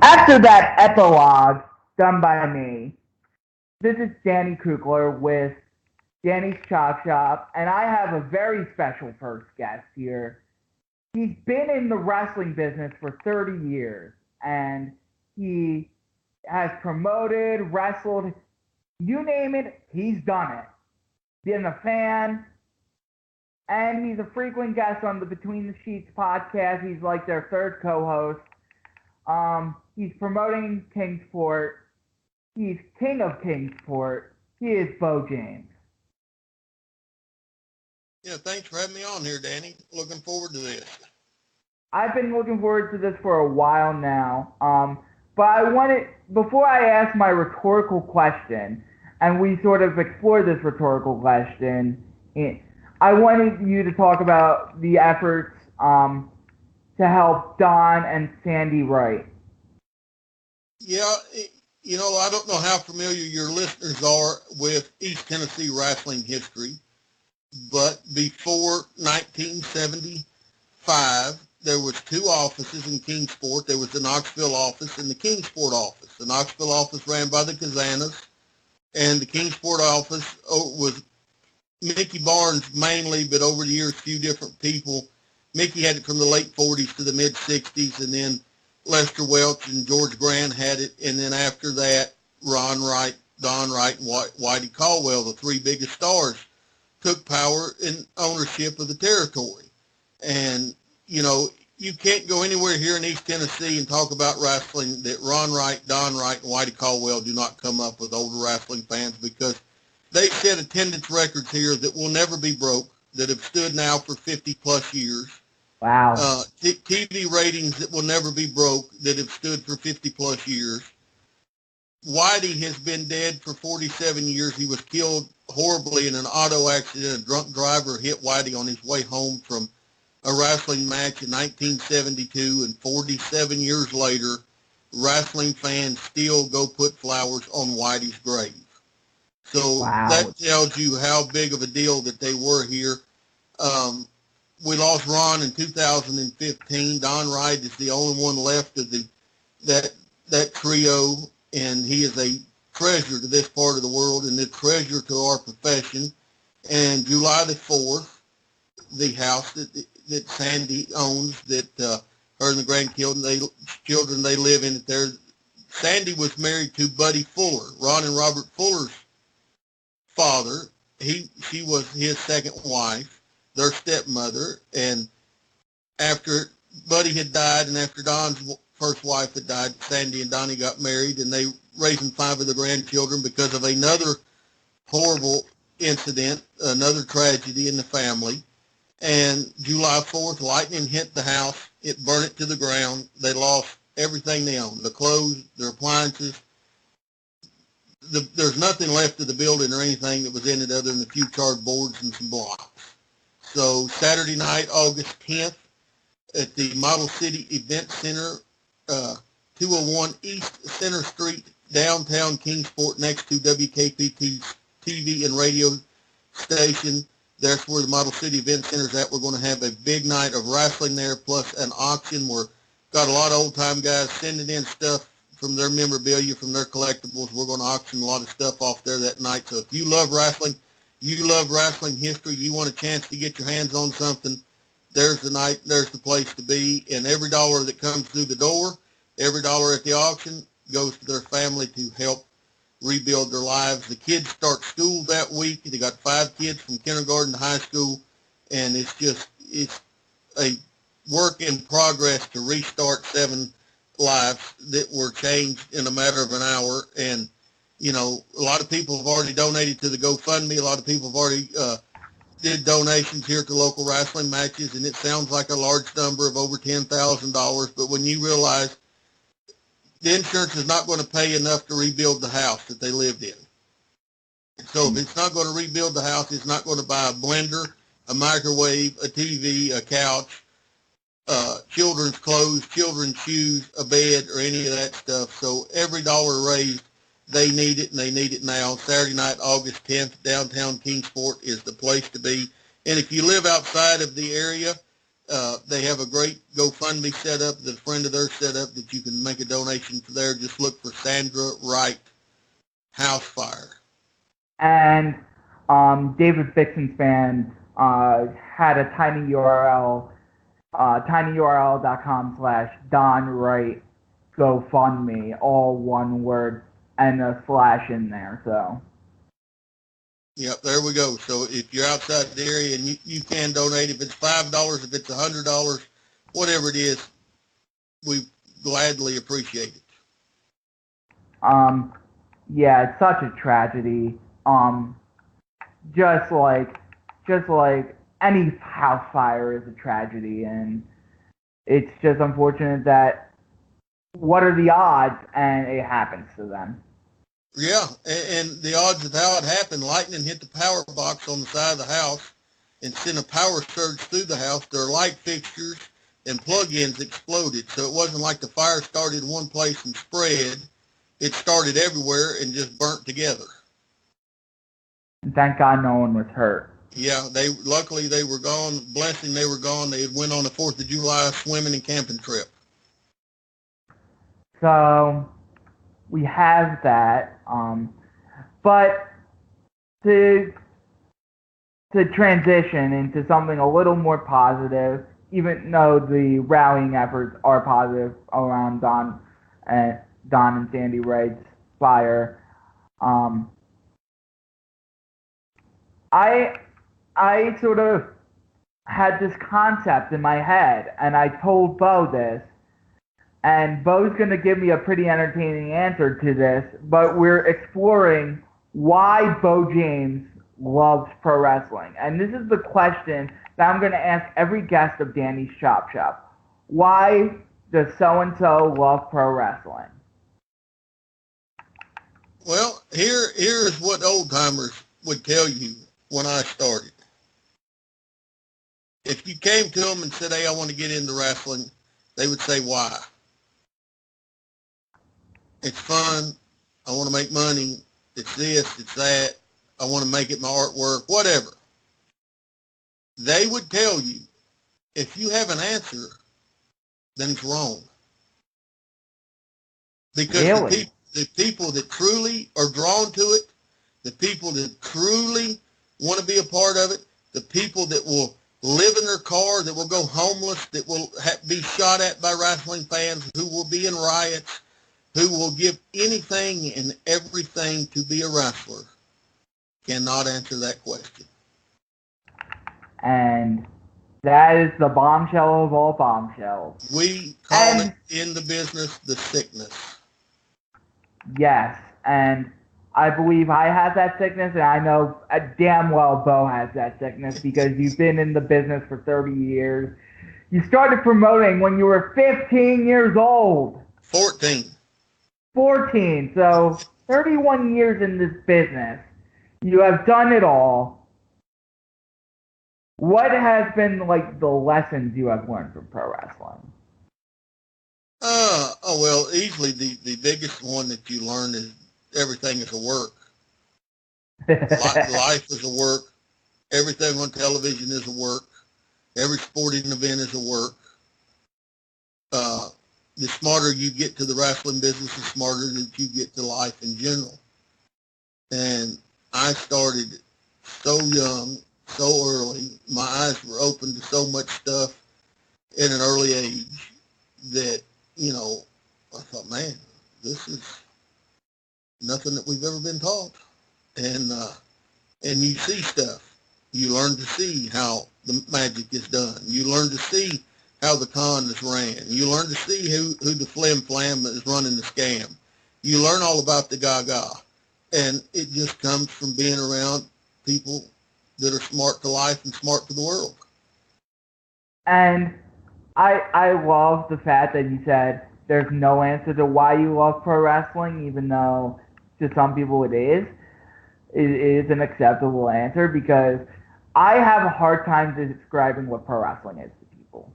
After that epilogue done by me, this is Danny Kuchler with Danny's Chop Shop, and I have a very special first guest here. He's been in the wrestling business for 30 years, and he has promoted, wrestled, you name it, he's done it. Been a fan, and he's a frequent guest on the Between the Sheets podcast. He's like their third co-host. He's promoting Kingsport. He's king of Kingsport. He is Beau James. Yeah, thanks for having me on here, Danny. Looking forward to this. I've been looking forward to this for a while now. But I wanted, before I ask my rhetorical question, and we sort of explore this rhetorical question, I wanted you to talk about the efforts to help Don and Sandy Wright. Yeah, I don't know how familiar your listeners are with East Tennessee wrestling history, but before 1975, there was two offices in Kingsport. There was the Knoxville office and the Kingsport office. The Knoxville office ran by the Kazanas, and the Kingsport office was Mickey Barnes mainly, but over the years, a few different people. Mickey had it from the late 40s to the mid-60s, and then Lester Welch and George Grant had it, and then after that, Ron Wright, Don Wright, and Whitey Caldwell, the three biggest stars, took power and ownership of the territory. And, you can't go anywhere here in East Tennessee and talk about wrestling that Ron Wright, Don Wright, and Whitey Caldwell do not come up with older wrestling fans, because they set attendance records here that will never be broke, that have stood now for 50-plus years. Wow. TV ratings that will never be broke, that have stood for 50-plus years. Whitey has been dead for 47 years. He was killed horribly in an auto accident. A drunk driver hit Whitey on his way home from a wrestling match in 1972, and 47 years later, wrestling fans still go put flowers on Whitey's grave. So wow. That tells you how big of a deal that they were here. We lost Ron in 2015. Don Wright is the only one left of that trio, and he is a treasure to this part of the world and a treasure to our profession. And July the 4th, the house that Sandy owns, that her and the grandchildren they live in it there. Sandy was married to Buddy Fuller, Ron and Robert Fuller's father. She was his second wife, their stepmother, and after Buddy had died and after Don's first wife had died, Sandy and Donnie got married, and they raising 5 of the grandchildren because of another horrible incident, another tragedy in the family. And July 4th, lightning hit the house. It burned it to the ground. They lost everything they owned, the clothes, their appliances. There's nothing left of the building or anything that was in it other than a few charred boards and some blocks. So Saturday night, August 10th, at the Model City Event Center, 201 East Center Street, downtown Kingsport, next to WKPT's TV and radio station. That's where the Model City Event Center is at. We're going to have a big night of wrestling there, plus an auction. We've got a lot of old-time guys sending in stuff from their memorabilia, from their collectibles. We're going to auction a lot of stuff off there that night. So if you love wrestling, you love wrestling history, you want a chance to get your hands on something, there's the night, there's the place to be. And every dollar that comes through the door, every dollar at the auction goes to their family to help rebuild their lives. The kids start school that week. They got 5 kids from kindergarten to high school, and it's a work in progress to restart 7 lives that were changed in a matter of an hour. And a lot of people have already donated to the GoFundMe. A lot of people have already did donations here to local wrestling matches, and it sounds like a large number of over $10,000. But when you realize the insurance is not going to pay enough to rebuild the house that they lived in. So if it's not going to rebuild the house, it's not going to buy a blender, a microwave, a TV, a couch, children's clothes, children's shoes, a bed, or any of that stuff. So every dollar raised, they need it, and they need it now. Saturday night, August 10th, downtown Kingsport is the place to be. And if you live outside of the area, They have a great GoFundMe set up that a friend of theirs set up that you can make a donation for there. Just look for Sandra Wright House Fire. And David Fixen's band had a tiny URL, tinyurl.com/Don Wright GoFundMe, all one word, and a slash in there. So. Yep, there we go. So if you're outside the area and you can donate, if it's $5, if it's $100, whatever it is, we gladly appreciate it. Yeah, it's such a tragedy. Just like any house fire is a tragedy, and it's just unfortunate that what are the odds, and it happens to them. Yeah, and the odds of how it happened, lightning hit the power box on the side of the house and sent a power surge through the house. Their light fixtures and plug-ins exploded. So it wasn't like the fire started in one place and spread. It started everywhere and just burnt together. And thank God no one was hurt. Yeah, luckily they were gone. Blessing they were gone. They had went on the 4th of July swimming and camping trip. So we have that. But to transition into something a little more positive, even though the rallying efforts are positive around Don and Sandy Wright's fire, I sort of had this concept in my head, and I told Beau this, and Beau's going to give me a pretty entertaining answer to this, but we're exploring why Beau James loves pro wrestling. And this is the question that I'm going to ask every guest of Danny's Chop Shop. Why does so-and-so love pro wrestling? Well, here's what old-timers would tell you when I started. If you came to them and said, hey, I want to get into wrestling, they would say, why? It's fun. I want to make money. It's this, it's that. I want to make it my artwork, whatever. They would tell you, if you have an answer, then it's wrong. Because Really? the people that truly are drawn to it, the people that truly want to be a part of it, the people that will live in their car, that will go homeless, that will be shot at by wrestling fans, who will be in riots, who will give anything and everything to be a wrestler, cannot answer that question. And that is the bombshell of all bombshells. We call it in the business the sickness. Yes, and I believe I have that sickness, and I know damn well Beau has that sickness because you've been in the business for 30 years. You started promoting when you were 15 years old. 14. 14, so 31 years in this business. You have done it all. What has been like the lessons you have learned from pro wrestling? Well, easily the biggest one that you learn is everything is a work. Life is a work. Everything on television is a work. Every sporting event is a work. The smarter you get to the wrestling business, the smarter that you get to life in general. And I started so young, so early. My eyes were open to so much stuff at an early age that, I thought, man, this is nothing that we've ever been taught. And you see stuff. You learn to see how the magic is done. You learn to see how the con is ran. You learn to see who the flim flam is running the scam. You learn all about the gaga. And it just comes from being around people that are smart to life and smart to the world. And I love the fact that you said there's no answer to why you love pro wrestling, even though to some people it is. It is an acceptable answer because I have a hard time describing what pro wrestling is to people.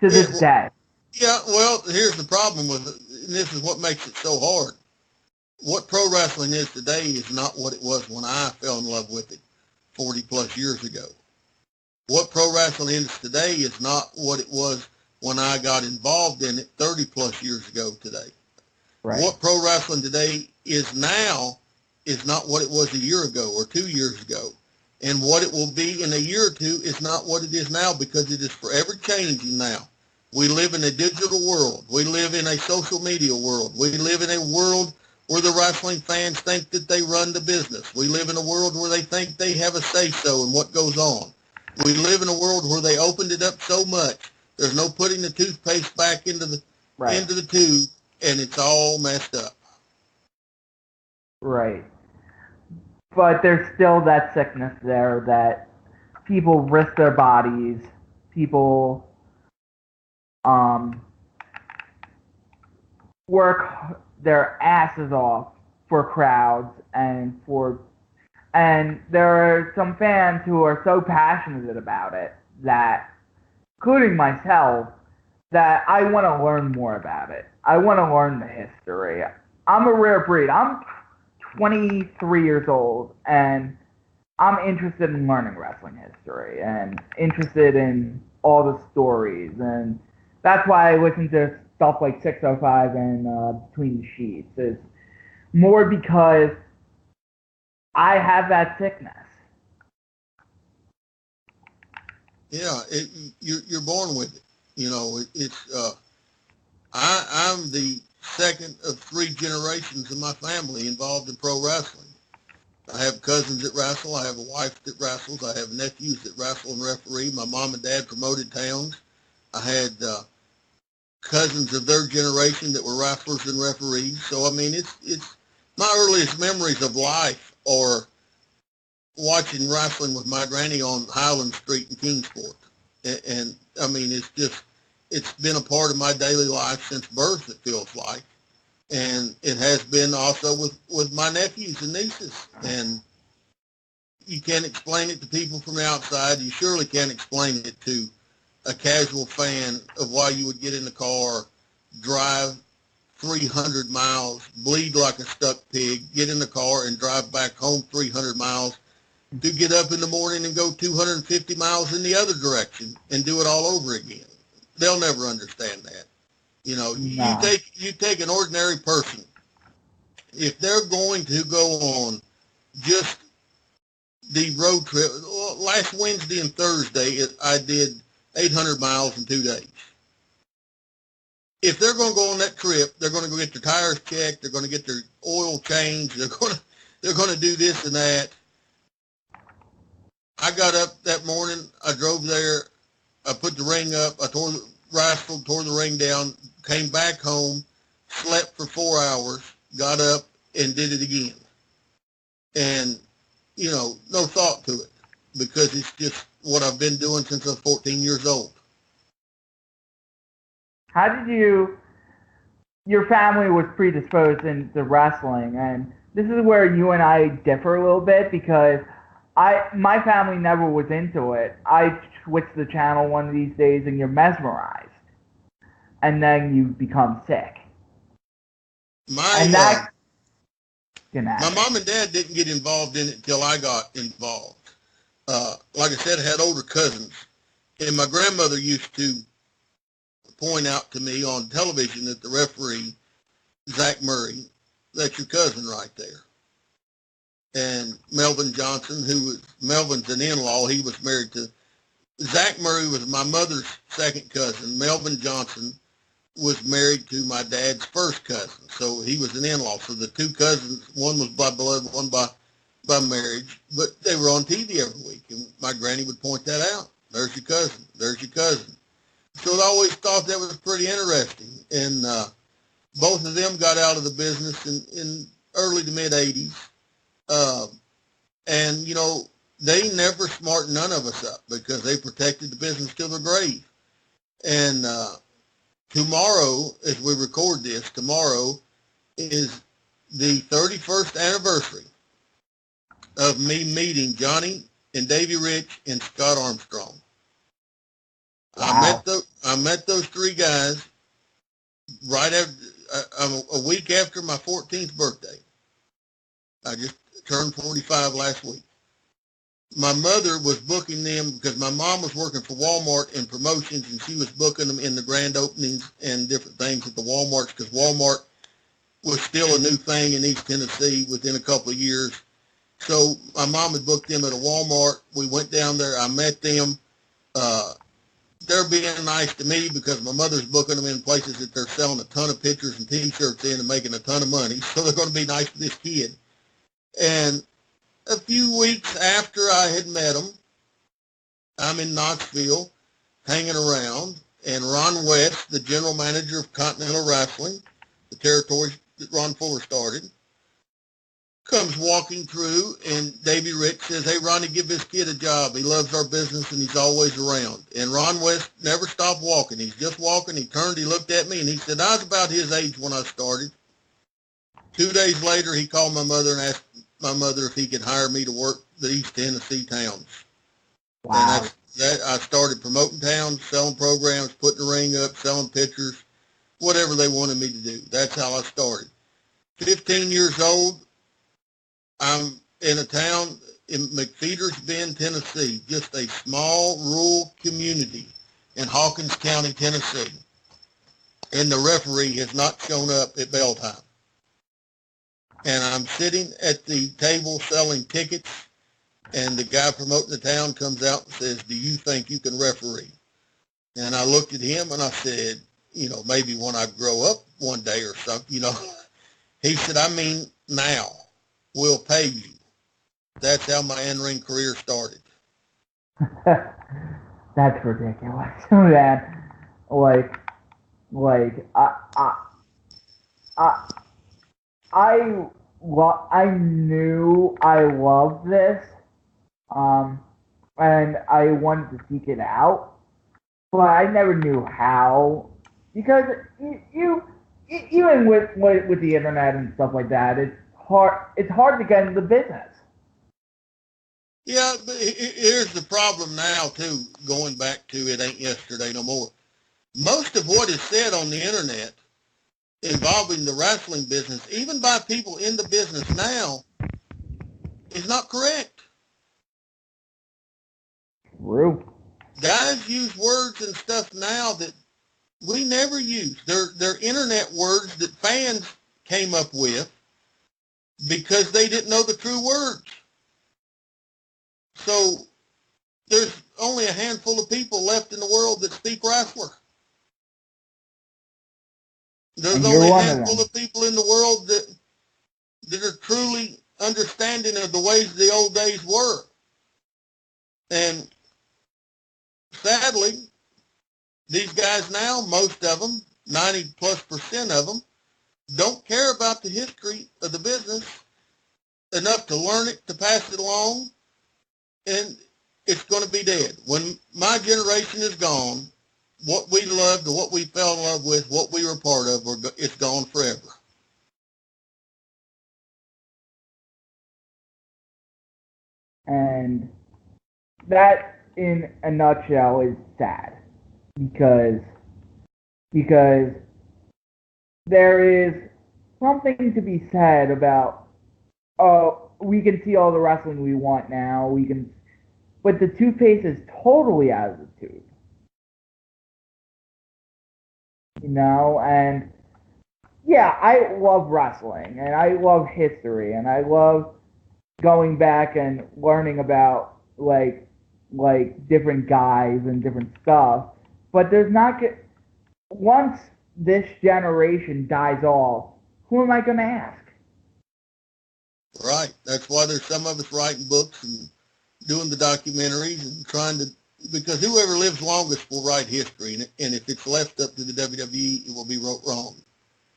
To this day. Yeah, well, here's the problem with it, and this is what makes it so hard. What pro wrestling is today is not what it was when I fell in love with it 40 plus years ago. What pro wrestling is today is not what it was when I got involved in it 30 plus years ago today. Right. What pro wrestling today is now is not what it was a year ago or 2 years ago. And what it will be in a year or two is not what it is now, because it is forever changing now. We live in a digital world. We live in a social media world. We live in a world where the wrestling fans think that they run the business. We live in a world where they think they have a say-so in what goes on. We live in a world where they opened it up so much, there's no putting the toothpaste back into the Right. tube, and it's all messed up. Right. But there's still that sickness there that people risk their bodies, people work their asses off for crowds and there are some fans who are so passionate about it that, including myself, that I want to learn more about it. I want to learn the history. I'm a rare breed. I'm 23 years old, and I'm interested in learning wrestling history and interested in all the stories. And that's why I listen to stuff like 605 and Between the Sheets. It's more because I have that sickness. Yeah, you're born with it. You know, I'm the second of three generations of my family involved in pro wrestling. I have cousins that wrestle. I have a wife that wrestles. I have nephews that wrestle and referee. My mom and dad promoted towns. I had cousins of their generation that were wrestlers and referees. So I mean, it's my earliest memories of life are watching wrestling with my granny on Highland Street in Kingsport. And I mean, it's been a part of my daily life since birth, it feels like. And it has been also with my nephews and nieces. And you can't explain it to people from the outside. You surely can't explain it to a casual fan of why you would get in the car, drive 300 miles, bleed like a stuck pig, get in the car and drive back home 300 miles to get up in the morning and go 250 miles in the other direction and do it all over again. They'll never understand that. You know, Nah. you take an ordinary person, if they're going to go on just the road trip, last Wednesday and Thursday, I did 800 miles in 2 days. If they're going to go on that trip, they're going to go get their tires checked, they're going to get their oil changed, they're going to do this and that. I got up that morning, I drove there, I put the ring up, I tore the ring down, came back home, slept for 4 hours, got up and did it again. And, you know, no thought to it, because it's just what I've been doing since I was 14 years old. How did your family was predisposed into wrestling, and this is where you and I differ a little bit because my family never was into it. I switched the channel one of these days and you're mesmerized, and then you become sick. And that can My happen. mom and dad didn't get involved in it until I got involved. Like I said, I had older cousins, and my grandmother used to point out to me on television that the referee, Zach Murray, that's your cousin right there. And Melvin Johnson, Melvin's an in-law, he was married to, Zach Murray was my mother's second cousin. Melvin Johnson was married to my dad's first cousin, so he was an in-law. So the two cousins, one was by blood, one by marriage, but they were on TV every week, and my granny would point that out. There's your cousin. There's your cousin. So I always thought that was pretty interesting. And both of them got out of the business in early to mid 80s. And, you know, they never smartened none of us up because they protected the business till their grave. And tomorrow, as we record this, tomorrow is the 31st anniversary of me meeting Johnny and Davey Rich and Scott Armstrong. Wow. I met those three guys right after a week after my 14th birthday. I just turned 45 last week. my mother was booking them because my mom was working for Walmart in promotions, and she was booking them in the grand openings and different things at the Walmarts, because Walmart was still a new thing in East Tennessee within a couple of years. So my mom had booked them at a Walmart. We went down there. I met them. Uh, they're being nice to me because my mother's booking them in places that they're selling a ton of pictures and T-shirts in and making a ton of money. So they're going to be nice to this kid. And a few weeks after I had met him, I'm in Knoxville hanging around, and Ron West, the general manager of Continental Wrestling, the territory that Ron Fuller started, comes walking through, and Davey Rich says, "Hey, Ronnie, give this kid a job. He loves our business, and he's always around." And Ron West never stopped walking. He's just walking. He turned, he looked at me, and he said, "I was about his age when I started." 2 days later, he called my mother and asked my mother if he could hire me to work the East Tennessee towns. Wow. And that's that. I started promoting towns, selling programs, putting the ring up, selling pictures, whatever they wanted me to do. That's how I started. 15 years old, I'm in a town in McFeeters Bend, Tennessee, just a small rural community in Hawkins County, Tennessee. And the referee has not shown up at bell time. And I'm sitting at the table selling tickets, and the guy promoting the town comes out and says, "Do you think you can referee?" And I looked at him and I said, maybe when I grow up one day or something, He said, "I mean, now. We'll pay you." That's how my in-ring career started. That's ridiculous, man. Like, I knew I loved this, and I wanted to seek it out, but I never knew how, because even with the internet and stuff like that, it's hard to get into the business. Yeah, but here's the problem now, too, going back to it ain't yesterday no more. Most of what is said on the internet involving the wrestling business, even by people in the business now, is not correct. True. Guys use words and stuff now that we never used. They're internet words that fans came up with because they didn't know the true words. So there's only a handful of people left in the world that speak wrestler. There's only a handful of people in the world that are truly understanding of the ways the old days were. And sadly, these guys now, most of them, 90+% of them, don't care about the history of the business enough to learn it, to pass it along, and it's going to be dead. When my generation is gone, what we loved, what we fell in love with, what we were part of, it's gone forever. And that, in a nutshell, is sad, because there is something to be said about, we can see all the wrestling we want now, but the toothpaste is totally out of the tube. And yeah, I love wrestling, and I love history, and I love going back and learning about like different guys and different stuff. But there's not once this generation dies off, who am I going to ask? Right. That's why there's some of us writing books and doing the documentaries and trying to, because whoever lives longest will write history, and if it's left up to the WWE, it will be wrote wrong.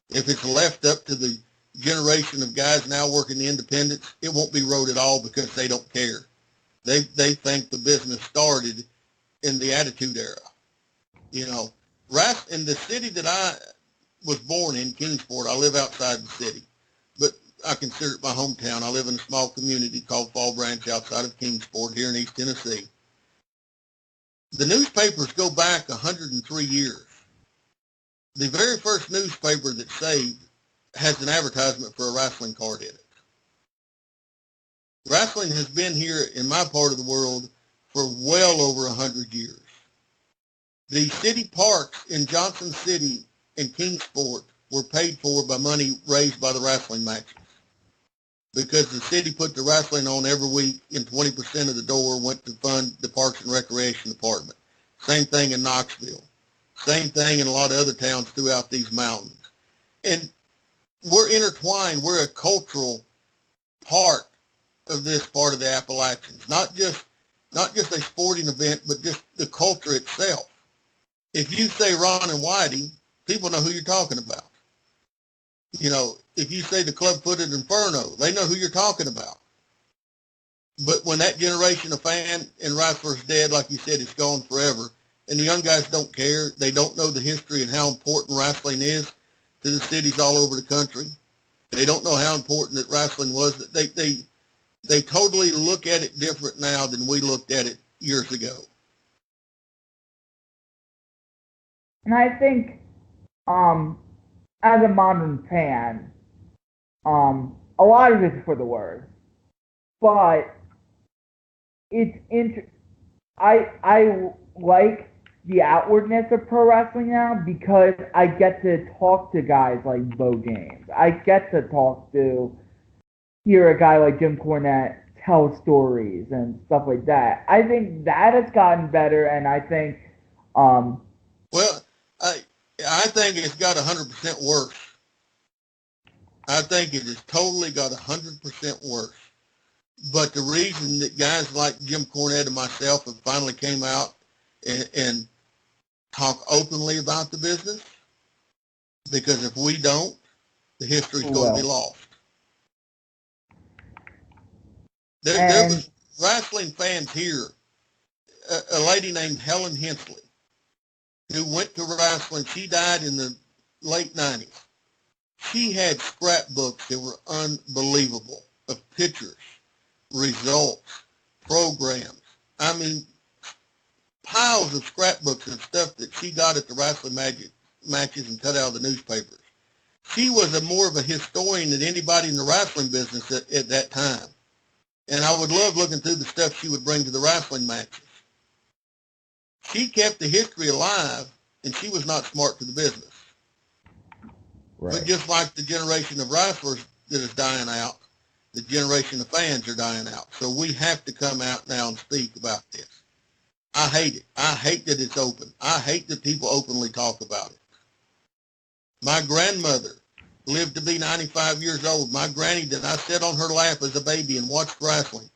If it's left up to the generation of guys now working the independents, it won't be wrote at all because they don't care. They think the business started in the Attitude Era. In the city that I was born in, Kingsport, I live outside the city, but I consider it my hometown. I live in a small community called Fall Branch outside of Kingsport here in East Tennessee. The newspapers go back 103 years. The very first newspaper that saved has an advertisement for a wrestling card in it. Wrestling has been here in my part of the world for well over 100 years. The city parks in Johnson City and Kingsport were paid for by money raised by the wrestling matches, because the city put the wrestling on every week and 20% of the door went to fund the Parks and Recreation Department. Same thing in Knoxville. Same thing in a lot of other towns throughout these mountains. And we're intertwined. We're a cultural part of this part of the Appalachians. Not just a sporting event, but just the culture itself. If you say Ron and Whitey, people know who you're talking about. You know, if you say the Club-Footed Inferno, they know who you're talking about. But when that generation of fan and wrestlers dead, like you said, it's gone forever. And the young guys don't care. They don't know the history and how important wrestling is to the cities all over the country. They don't know how important that wrestling was. They totally look at it different now than we looked at it years ago. And I think, as a modern fan, a lot of it's for the worse. But it's I like the outwardness of pro wrestling now because I get to talk to guys like Beau James. I get to hear a guy like Jim Cornette tell stories and stuff like that. I think that has gotten better, and I think, well, I think it's got 100% worse. I think it has totally got 100% worse. But the reason that guys like Jim Cornette and myself have finally came out and talk openly about the business, because if we don't, the history's going to be lost. There was wrestling fans here, a lady named Helen Hensley, who went to wrestling. She died in the late 90s. She had scrapbooks that were unbelievable of pictures, results, programs. I mean, piles of scrapbooks and stuff that she got at the wrestling matches and cut out of the newspapers. She was more of a historian than anybody in the wrestling business at that time. And I would love looking through the stuff she would bring to the wrestling matches. She kept the history alive, and she was not smart to the business. Right. But just like the generation of wrestlers that is dying out, the generation of fans are dying out. So we have to come out now and speak about this. I hate it. I hate that it's open. I hate that people openly talk about it. My grandmother lived to be 95 years old. My granny that I sat on her lap as a baby and watched wrestling.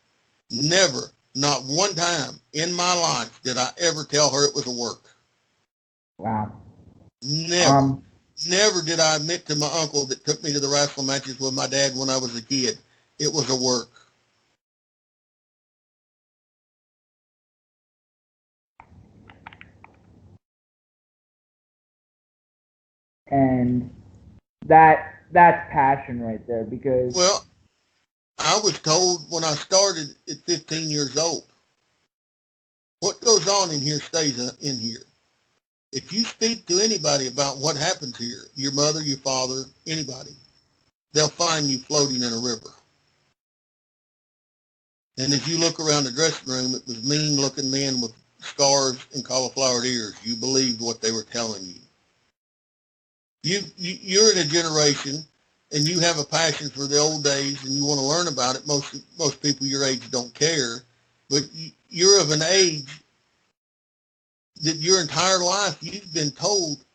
Never, not one time in my life did I ever tell her it was a work. Wow. Never. Never did I admit to my uncle that took me to the wrestling matches with my dad when I was a kid, it was a work. And that's passion right there, because... Well, I was told when I started at 15 years old, what goes on in here stays in here. If you speak to anybody about what happens here, your mother, your father, anybody, they'll find you floating in a river. And if you look around the dressing room, it was mean-looking men with scars and cauliflower ears. You believed what they were telling you. You're in a generation, and you have a passion for the old days, and you want to learn about it. Most people your age don't care, but you're of an age that your entire life you've been told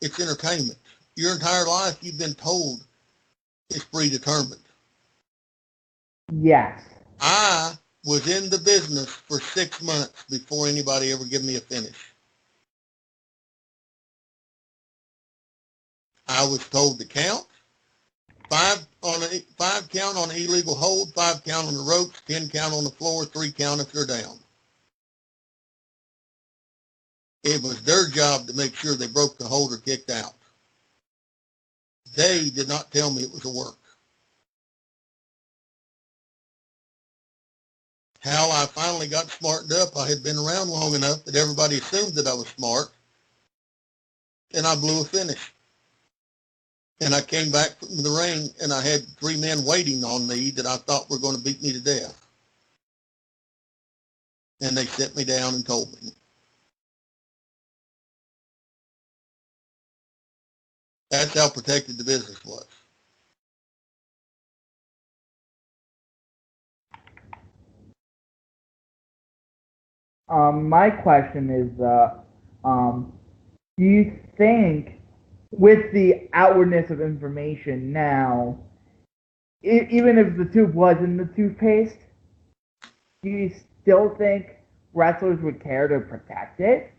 it's entertainment. Your entire life you've been told it's predetermined. Yes. I was in the business for 6 months before anybody ever gave me a finish. I was told to count. 5 count on an illegal hold, 5 count on the ropes, 10 count on the floor, 3 count if they're down. It was their job to make sure they broke the hold or kicked out. They did not tell me it was a work. How I finally got smartened up, I had been around long enough that everybody assumed that I was smart, and I blew a finish. And I came back from the ring, and I had 3 men waiting on me that I thought were going to beat me to death. and they sat me down and told me. That's how protected the business was. My question is, do you think, with the outwardness of information now, even if the tube was in the toothpaste, do you still think wrestlers would care to protect it?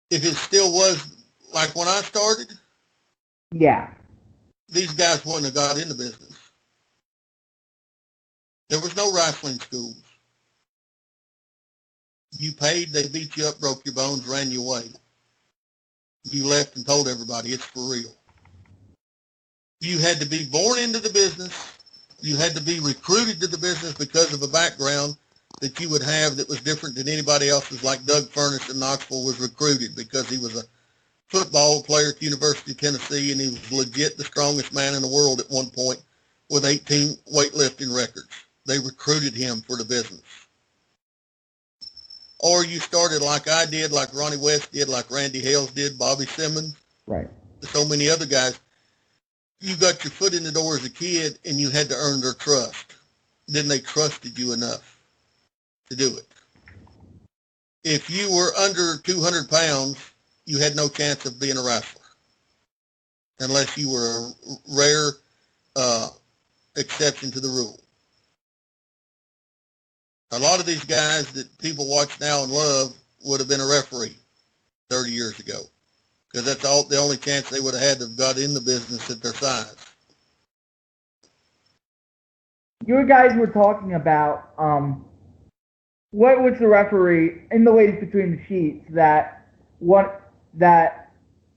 If it still was like when I started, Yeah. these guys wouldn't have got in the business. There was no wrestling schools. You paid, they beat you up, broke your bones, ran you away. You left and told everybody it's for real. You had to be born into the business. You had to be recruited to the business because of a background that you would have that was different than anybody else's, like Doug Furnace in Knoxville was recruited because he was a football player at the University of Tennessee, and he was legit the strongest man in the world at one point with 18 weightlifting records. They recruited him for the business. Or you started like I did, like Ronnie West did, like Randy Hales did, Bobby Simmons, Right. so many other guys. You got your foot in the door as a kid, and you had to earn their trust. Then they trusted you enough to do it. If you were under 200 pounds, you had no chance of being a wrestler unless you were a rare exception to the rule. A lot of these guys that people watch now and love would have been a referee 30 years ago because that's the only chance they would have had to have got in the business at their size. You guys were talking about what was the referee in the Ladies Between the Sheets that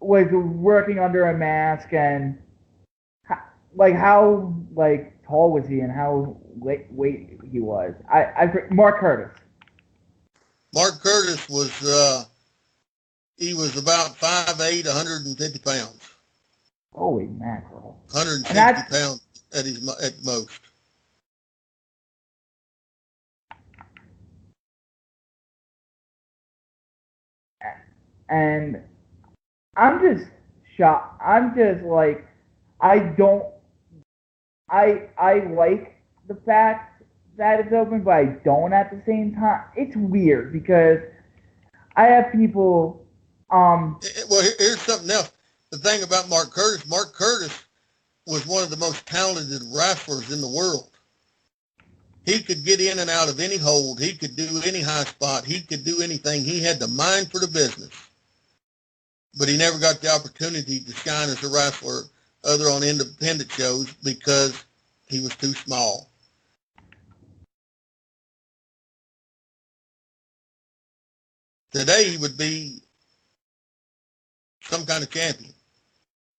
was working under a mask, and how tall was he and how weight he was? Mark Curtis. Mark Curtis was he was about 5'8", 150 pounds. Holy mackerel! 160 pounds at most. And I'm just shocked. I'm just like, I don't. I like the fact that it's open, but I don't at the same time. It's weird because I have people. Well, here's something else. The thing about Mark Curtis was one of the most talented wrestlers in the world. He could get in and out of any hold. He could do any high spot. He could do anything. He had the mind for the business. But he never got the opportunity to shine as a wrestler other on independent shows because he was too small. Today he would be some kind of champion,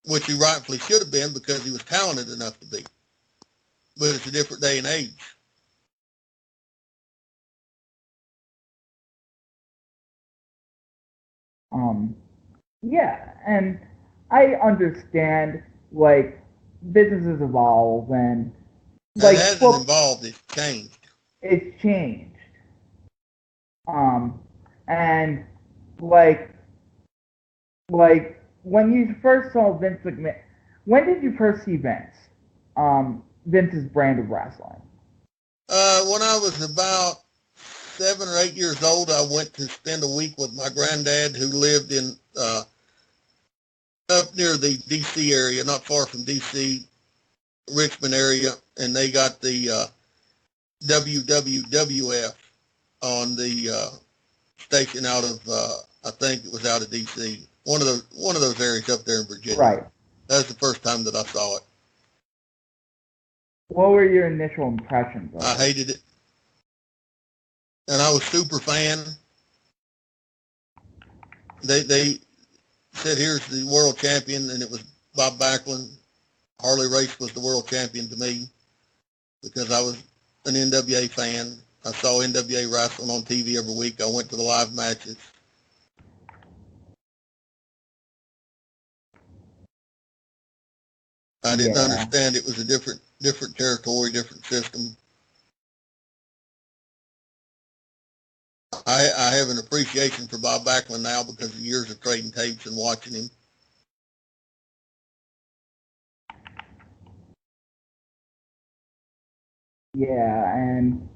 which he rightfully should have been because he was talented enough to be. But it's a different day and age. Yeah, and I understand businesses evolve and It hasn't evolved, it's changed. It's changed. And like when you first saw Vince McMahon, when did you first see Vince? Vince's brand of wrestling. When I was about 7 or 8 years old, I went to spend a week with my granddad who lived in up near the D.C. area, not far from D.C., Richmond area, and they got the WWWF on the station out of I think it was out of D.C. One of those areas up there in Virginia. Right. That was the first time that I saw it. What were your initial impressions of it? I hated it, and I was super fan. They said, "Here's the world champion," and it was Bob Backlund. Harley Race was the world champion to me because I was an NWA fan. I saw NWA wrestling on TV every week. I went to the live matches. I didn't understand it was a different territory, different system. I have an appreciation for Bob Backlund now because of years of trading tapes and watching him. Yeah, and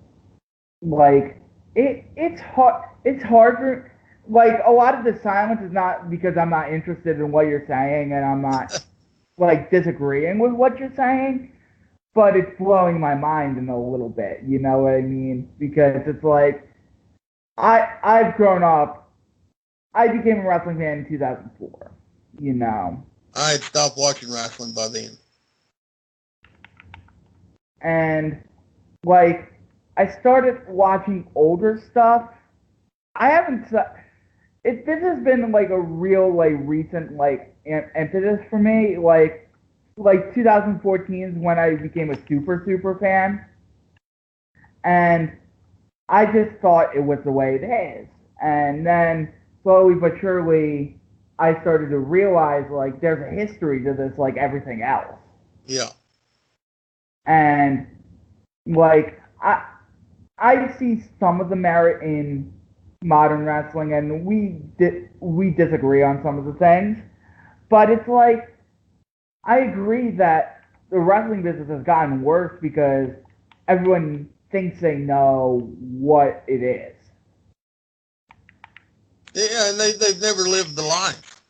like it's hard for like a lot of the silence is not because I'm not interested in what you're saying and I'm not like disagreeing with what you're saying, but it's blowing my mind in a little bit. You know what I mean? Because it's like I've grown up. I became a wrestling fan in 2004. You know, I had stopped watching wrestling by then. and like I started watching older stuff. I haven't. This has been like a real like recent like impetus for me. Like 2014 is when I became a super fan, and I just thought it was the way it is. And then slowly but surely, I started to realize like there's a history to this, like everything else. Yeah. And like I see some of the merit in modern wrestling, and we disagree on some of the things. But it's like I agree that the wrestling business has gotten worse because everyone thinks they know what it is. Yeah, and they've never lived the life.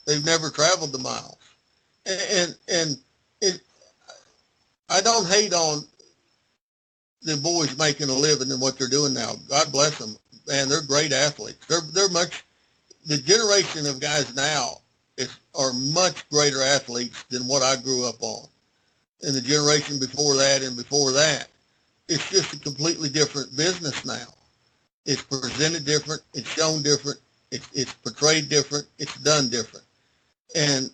They've never traveled the miles. And it, I don't hate on the boys making a living in what they're doing now. God bless them. Man, they're great athletes. They're much, the generation of guys now are much greater athletes than what I grew up on. And the generation before that and before that, it's just a completely different business now. It's presented different. It's shown different. It's portrayed different. It's done different. And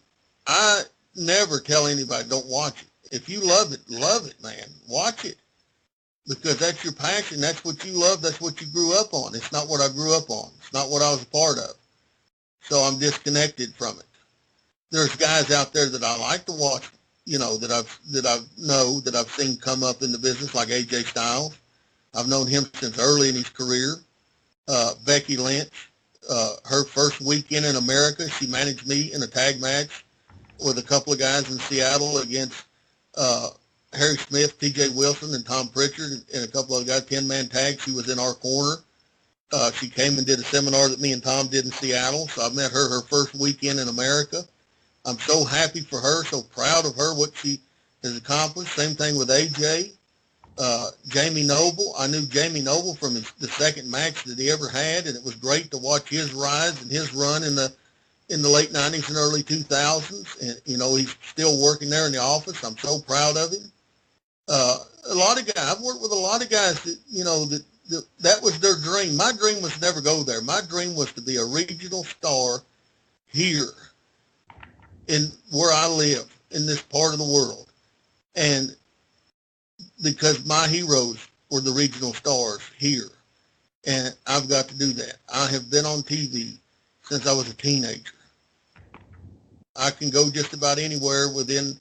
I never tell anybody don't watch it. If you love it, man. Watch it because that's your passion. That's what you love. That's what you grew up on. It's not what I grew up on. It's not what I was a part of. So I'm disconnected from it. There's guys out there that I like to watch, you know, that I've seen come up in the business like AJ Styles. I've known him since early in his career. Becky Lynch, her first weekend in America, she managed me in a tag match with a couple of guys in Seattle against Harry Smith, T.J. Wilson, and Tom Pritchard, and a couple of guys, 10-man tag. She was in our corner. She came and did a seminar that me and Tom did in Seattle, so I met her first weekend in America. I'm so happy for her, so proud of her, what she has accomplished. Same thing with AJ. Jamie Noble, I knew Jamie Noble from the second match that he ever had, and it was great to watch his rise and his run in the late 90s and early 2000s. And, you know, he's still working there in the office. I'm so proud of him. A lot of guys, I've worked with a lot of guys that, you know, that was their dream. My dream was to never go there. My dream was to be a regional star here in where I live in this part of the world. And because my heroes were the regional stars here. And I've got to do that. I have been on TV since I was a teenager. I can go just about anywhere within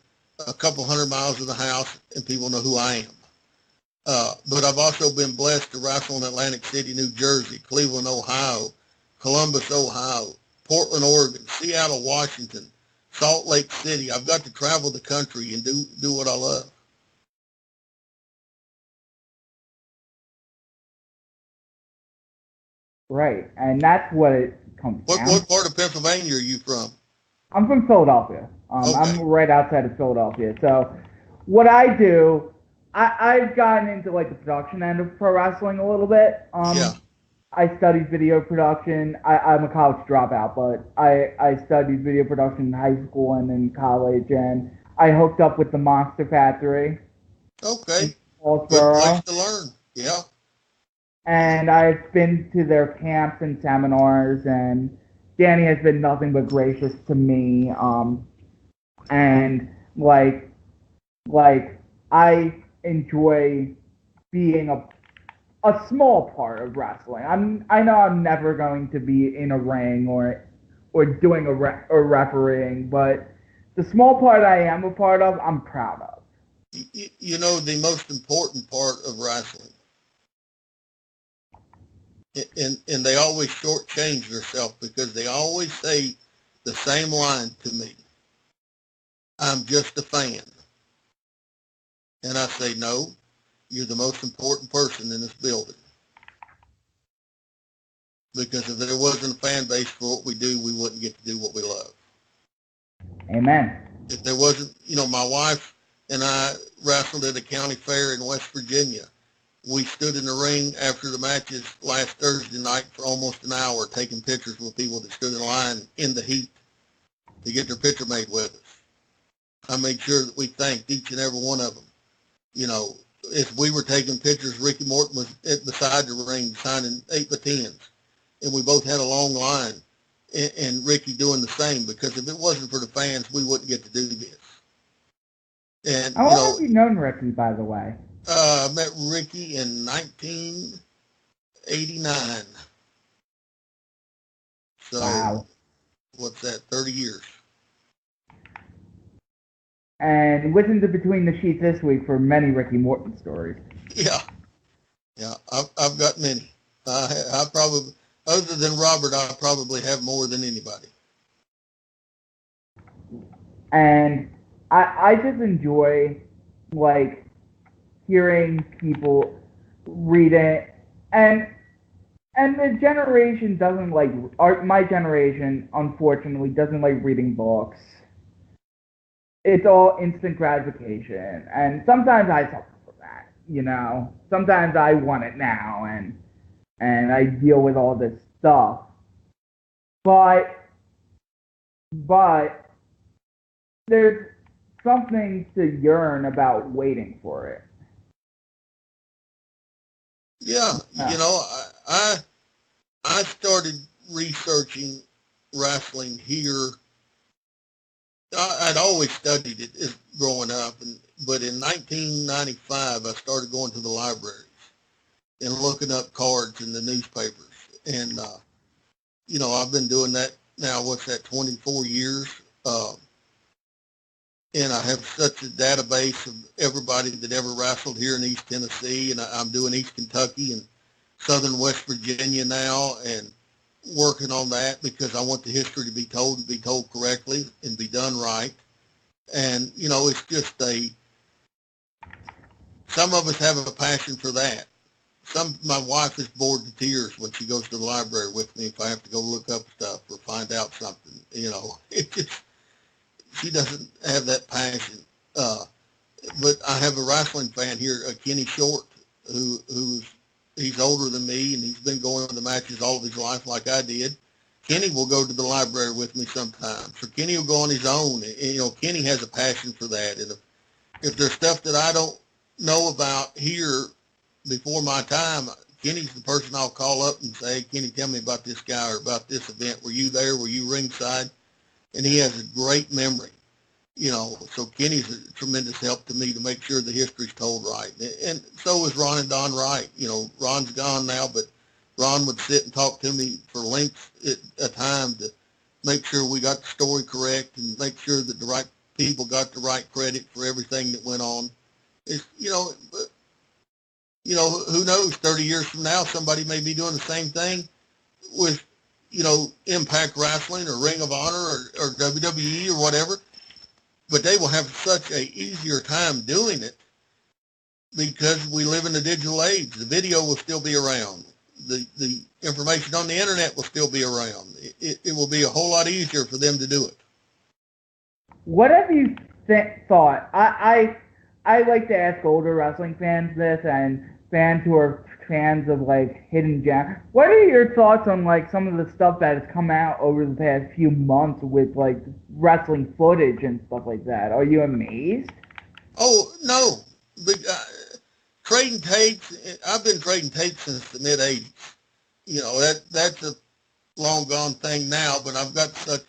a couple hundred miles of the house and people know who I am. But I've also been blessed to wrestle in Atlantic City, New Jersey, Cleveland, Ohio, Columbus, Ohio, Portland, Oregon, Seattle, Washington, Salt Lake City. I've got to travel the country and do what I love. Right, and that's what it comes down. What part of Pennsylvania are you from? I'm from Philadelphia. Okay. I'm right outside of Philadelphia. So what I do, I've gotten into like the production end of pro wrestling a little bit. Yeah. I studied video production. I'm a college dropout, but I studied video production in high school and in college, and I hooked up with the Monster Factory. Okay. Good place to learn. Yeah. And I've been to their camps and seminars, and Danny has been nothing but gracious to me. And like I enjoy being a small part of wrestling. I know I'm never going to be in a ring or doing or refereeing, but the small part I am a part of, I'm proud of. You know, the most important part of wrestling And they always shortchange themselves because they always say the same line to me. I'm just a fan. And I say, no, you're the most important person in this building. Because if there wasn't a fan base for what we do, we wouldn't get to do what we love. Amen. If there wasn't, my wife and I wrestled at a county fair in West Virginia. We stood in the ring after the matches last Thursday night for almost an hour taking pictures with people that stood in line in the heat to get their picture made with us. I made sure that we thanked each and every one of them. If we were taking pictures, Ricky Morton was beside the ring signing 8x10s, and we both had a long line, and Ricky doing the same, because if it wasn't for the fans, we wouldn't get to do this. And, How long have you known Ricky, by the way? I met Ricky in 1989. So, wow. What's that, 30 years. And listen to Between the Sheets this week for many Ricky Morton stories. Yeah, I've got many. I probably, other than Robert, I probably have more than anybody. And I just enjoy, hearing people read it. And the generation doesn't my generation, unfortunately, doesn't like reading books. It's all instant gratification. And sometimes I suffer from that, Sometimes I want it now, and I deal with all this stuff. But there's something to yearn about waiting for it. Yeah, I started researching wrestling here. I'd always studied it growing up, but in 1995, I started going to the libraries and looking up cards in the newspapers. And, I've been doing that now, 24 years? And I have such a database of everybody that ever wrestled here in East Tennessee, and I'm doing East Kentucky and Southern West Virginia now, and working on that because I want the history to be told correctly and be done right. And, it's just some of us have a passion for that. My wife is bored to tears when she goes to the library with me if I have to go look up stuff or find out something, she doesn't have that passion. But I have a wrestling fan here, Kenny Short, he's older than me, and he's been going to the matches all of his life like I did. Kenny will go to the library with me sometimes. So Kenny will go on his own. And, Kenny has a passion for that. And if there's stuff that I don't know about here before my time, Kenny's the person I'll call up and say, hey, Kenny, tell me about this guy or about this event. Were you there? Were you ringside? And he has a great memory. So Kenny's a tremendous help to me to make sure the history's told right. And so is Ron and Don Wright. Ron's gone now, but Ron would sit and talk to me for lengths at a time to make sure we got the story correct and make sure that the right people got the right credit for everything that went on. It's, who knows, 30 years from now, somebody may be doing the same thing with, Impact Wrestling or Ring of Honor or WWE or whatever. But they will have such a easier time doing it because we live in a digital age. The video will still be around. The information on the internet will still be around. It will be a whole lot easier for them to do it. What have you thought? I like to ask older wrestling fans this, and fans who are fans of hidden gems. What are your thoughts on some of the stuff that has come out over the past few months with wrestling footage and stuff like that? Are you amazed? Oh no, but trading tapes. I've been trading tapes since the mid '80s. That's a long gone thing now. But I've got such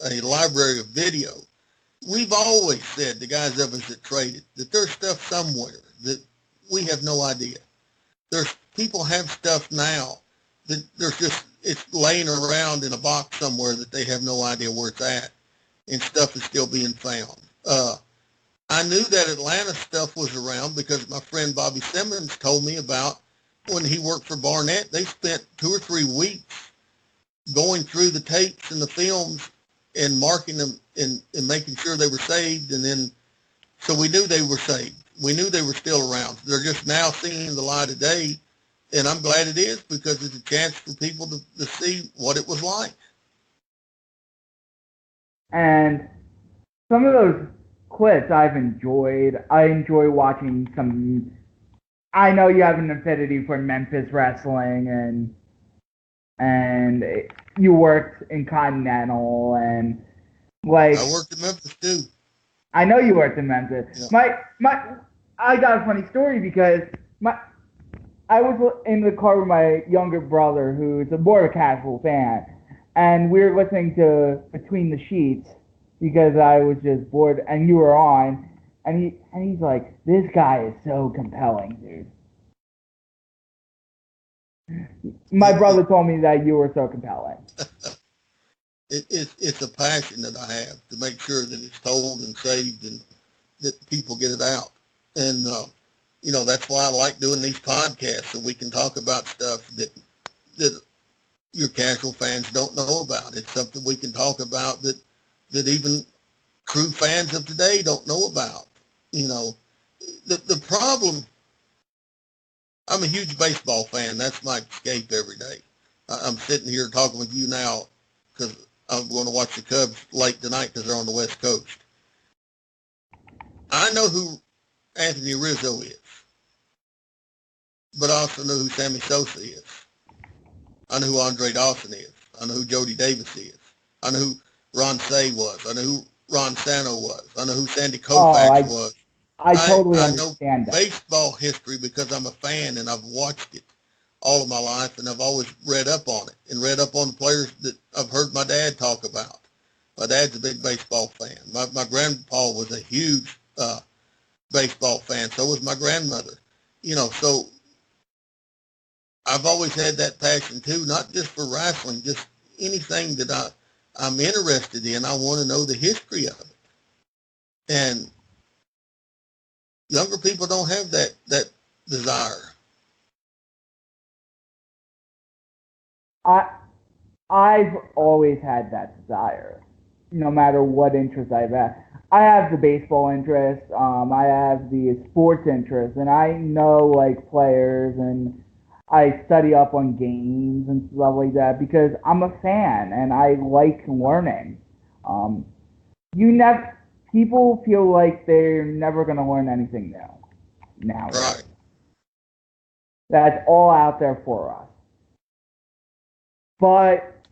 a library of video. We've always said, the guys of us that traded, that there's stuff somewhere that we have no idea. People have stuff now that it's laying around in a box somewhere that they have no idea where it's at, and stuff is still being found. I knew that Atlanta stuff was around because my friend Bobby Simmons told me about when he worked for Barnett, they spent 2 or 3 weeks going through the tapes and the films and marking them and making sure they were saved. And then, so we knew they were saved. We knew they were still around. They're just now seeing the light of day. And I'm glad it is, because it's a chance for people to see what it was like. And some of those clips I've enjoyed. I enjoy watching some. I know you have an affinity for Memphis wrestling, and you worked in Continental, and like I worked in Memphis too. I know you worked in Memphis. Yeah. I got a funny story because I was in the car with my younger brother, who's a more of a casual fan, and we were listening to Between the Sheets because I was just bored, and you were on, and he's like, "This guy is so compelling, dude." My brother told me that you were so compelling. It's a passion that I have to make sure that it's told and saved and that people get it out. And, that's why I like doing these podcasts, so we can talk about stuff that your casual fans don't know about. It's something we can talk about that even true fans of today don't know about. The problem, I'm a huge baseball fan. That's my escape every day. I'm sitting here talking with you now because I'm going to watch the Cubs late tonight because they're on the West Coast. I know who Anthony Rizzo is, but I also know who Sammy Sosa is. I know who Andre Dawson is. I know who Jody Davis is. I know who Ron Say was. I know who Ron Sano was. I know who Sandy Koufax was. I totally I know understand that. baseball history because I'm a fan and I've watched it all of my life, and I've always read up on it and read up on the players that I've heard my dad talk about. My dad's a big baseball fan. My grandpa was a huge baseball fan. So was my grandmother. So I've always had that passion too, not just for wrestling, just anything that I'm interested in. I want to know the history of it. And younger people don't have that desire. I've always had that desire, no matter what interest I've had. I have the baseball interest, I have the sports interest, and I know like players, and I study up on games and stuff like that because I'm a fan and I like learning. Um, you never People feel like they're never gonna learn anything new now. Right. That's all out there for us. But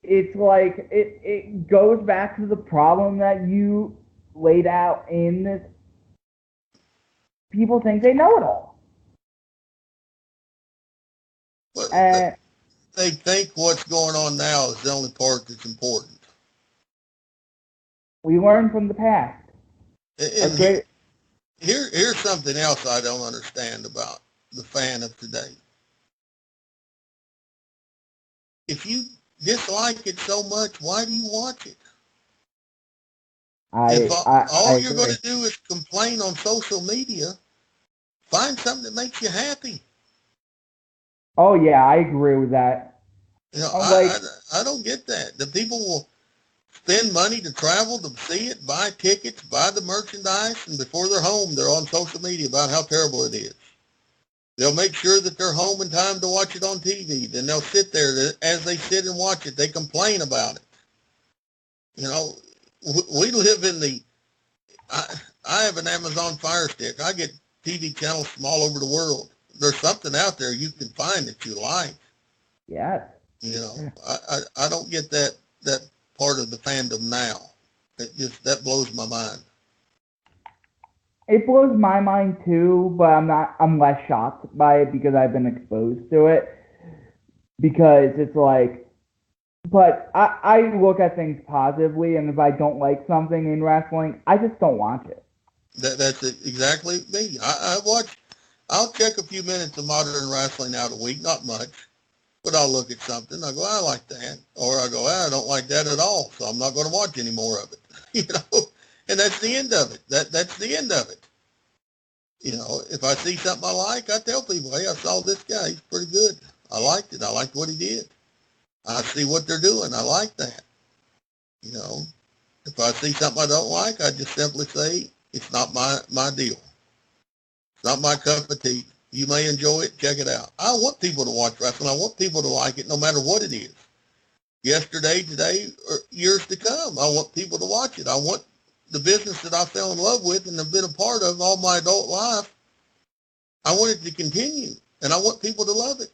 it's like it goes back to the problem that you laid out in this. People think they know it all. But And they think what's going on now is the only part that's important. we learn from the past. And here's something else I don't understand about the fan of today. If you dislike it so much, why do you watch it? If all you're going to do is complain on social media, find something that makes you happy. Oh yeah, I agree with that. I don't get that. The people will spend money to travel to see it, buy tickets, buy the merchandise, and before they're home, they're on social media about how terrible it is. They'll make sure that they're home in time to watch it on TV. Then they'll sit there. As they sit and watch it, they complain about it. We live in I have an Amazon Fire Stick. I get TV channels from all over the world. There's something out there you can find that you like. Yes. I don't get that part of the fandom now. That blows my mind. It blows my mind too, but I'm less shocked by it because I've been exposed to it. Because it's like, but I look at things positively, and if I don't like something in wrestling, I just don't watch it. That's exactly me. I'll check a few minutes of modern wrestling out a week, not much, but I'll look at something. I go, I like that. Or I go, I don't like that at all, so I'm not going to watch any more of it. And that's the end of it. That's the end of it. If I see something I like, I tell people, hey, I saw this guy. He's pretty good. I liked it. I liked what he did. I see what they're doing. I like that. You know, if I see something I don't like, I just simply say, it's not my deal. It's not my cup of tea. You may enjoy it. Check it out. I want people to watch wrestling. I want people to like it no matter what it is. Yesterday, today, or years to come. I want people to watch it. I want the business that I fell in love with and have been a part of all my adult life. I want it to continue, and I want people to love it.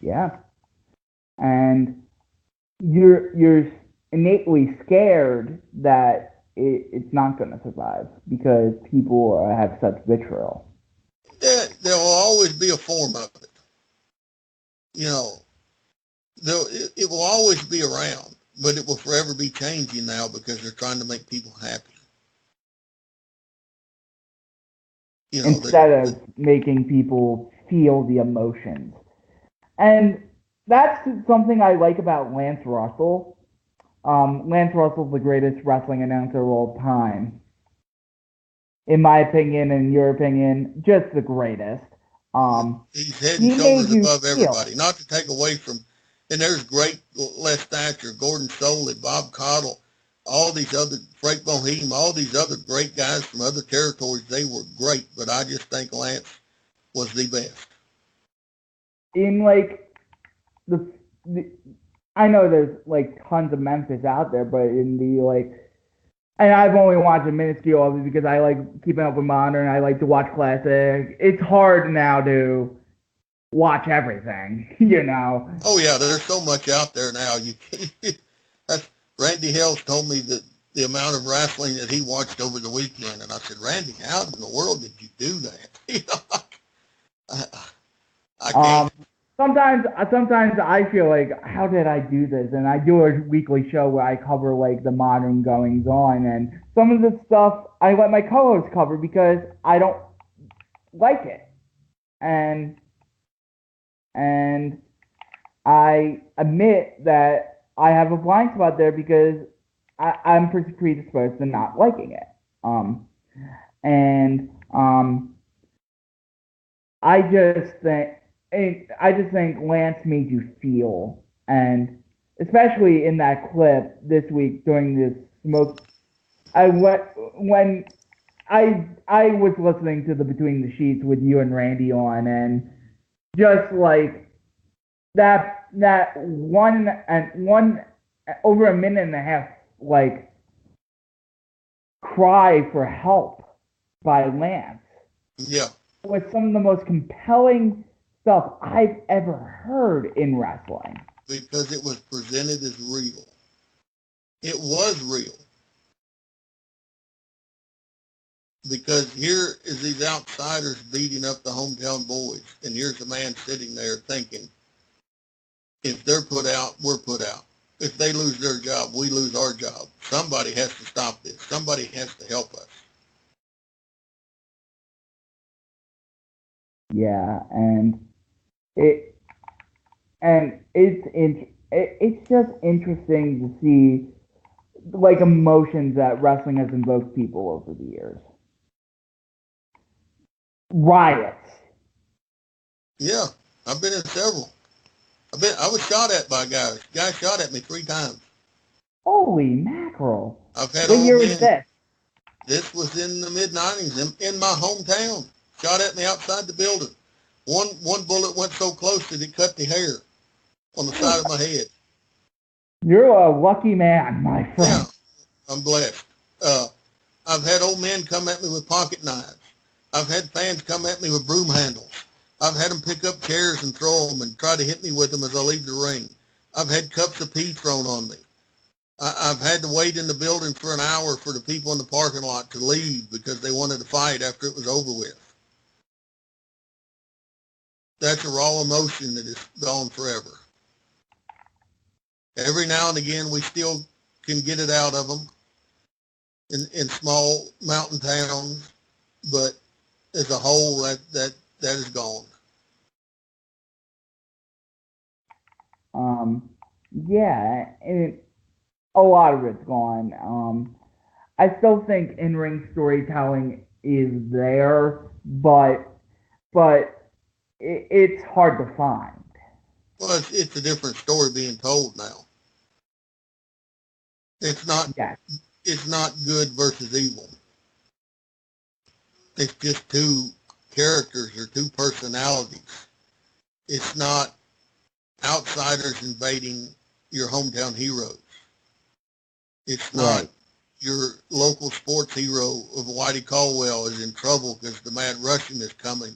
Yeah. And you're innately scared that it's not going to survive because people have such vitriol. There will always be a form of it. You know, it will always be around, but it will forever be changing now because they're trying to make people happy. Instead of making people feel the emotions. And that's something I like about Lance Russell. Lance Russell's the greatest wrestling announcer of all time. In my opinion and your opinion, just the greatest. He's head and shoulders above everybody. Not to take away from, and there's great Les Thatcher, Gordon Soley, Bob Caudle, all these other, Frank Boheim, all these other great guys from other territories. They were great, but I just think Lance was the best. In like the I know there's like tons of Memphis out there, but in the and I've only watched a minuscule of it because I like keeping up with modern. I like to watch classic. It's hard now to watch everything, Oh yeah, there's so much out there now. Randy Hales told me that the amount of wrestling that he watched over the weekend, and I said, Randy, how in the world did you do that? I can't. Sometimes I feel like, how did I do this? And I do a weekly show where I cover like the modern goings on, and some of the stuff I let my co-host cover because I don't like it, and I admit that I have a blind spot there because I'm predisposed to not liking it. And I just think Lance made you feel, and especially in that clip this week during this smoke, when I was listening to the Between the Sheets with you and Randy on, and just like that one over a minute and a half like cry for help by Lance. Yeah. Was some of the most compelling stuff I've ever heard in wrestling. Because it was presented as real. It was real. Because here is these outsiders beating up the hometown boys, and here's a man sitting there thinking, if they're put out, we're put out. If they lose their job, we lose our job. Somebody has to stop this. Somebody has to help us. Yeah, and it's just interesting to see like emotions that wrestling has invoked people over the years. Riots. Yeah, I've been in several. I was shot at by a guy. A guy shot at me 3 times. Holy mackerel! I've had what old year men. Was this? This was in the mid-90s in my hometown. Shot at me outside the building. One bullet went so close that it cut the hair on the side of my head. You're a lucky man, my friend. Yeah, I'm blessed. I've had old men come at me with pocket knives. I've had fans come at me with broom handles. I've had them pick up chairs and throw them and try to hit me with them as I leave the ring. I've had cups of pee thrown on me. I've had to wait in the building for an hour for the people in the parking lot to leave because they wanted to fight after it was over with. That's a raw emotion that is gone forever. Every now and again, we still can get it out of them in small mountain towns, but as a whole, that is gone. Yeah, a lot of it's gone. I still think in-ring storytelling is there, but it's hard to find. Well, it's a different story being told now. It's not Yes, it's not good versus evil. It's just two characters or two personalities. It's not outsiders invading your hometown heroes. It's not right. your local sports hero of Whitey Caldwell is in trouble because the mad Russian is coming.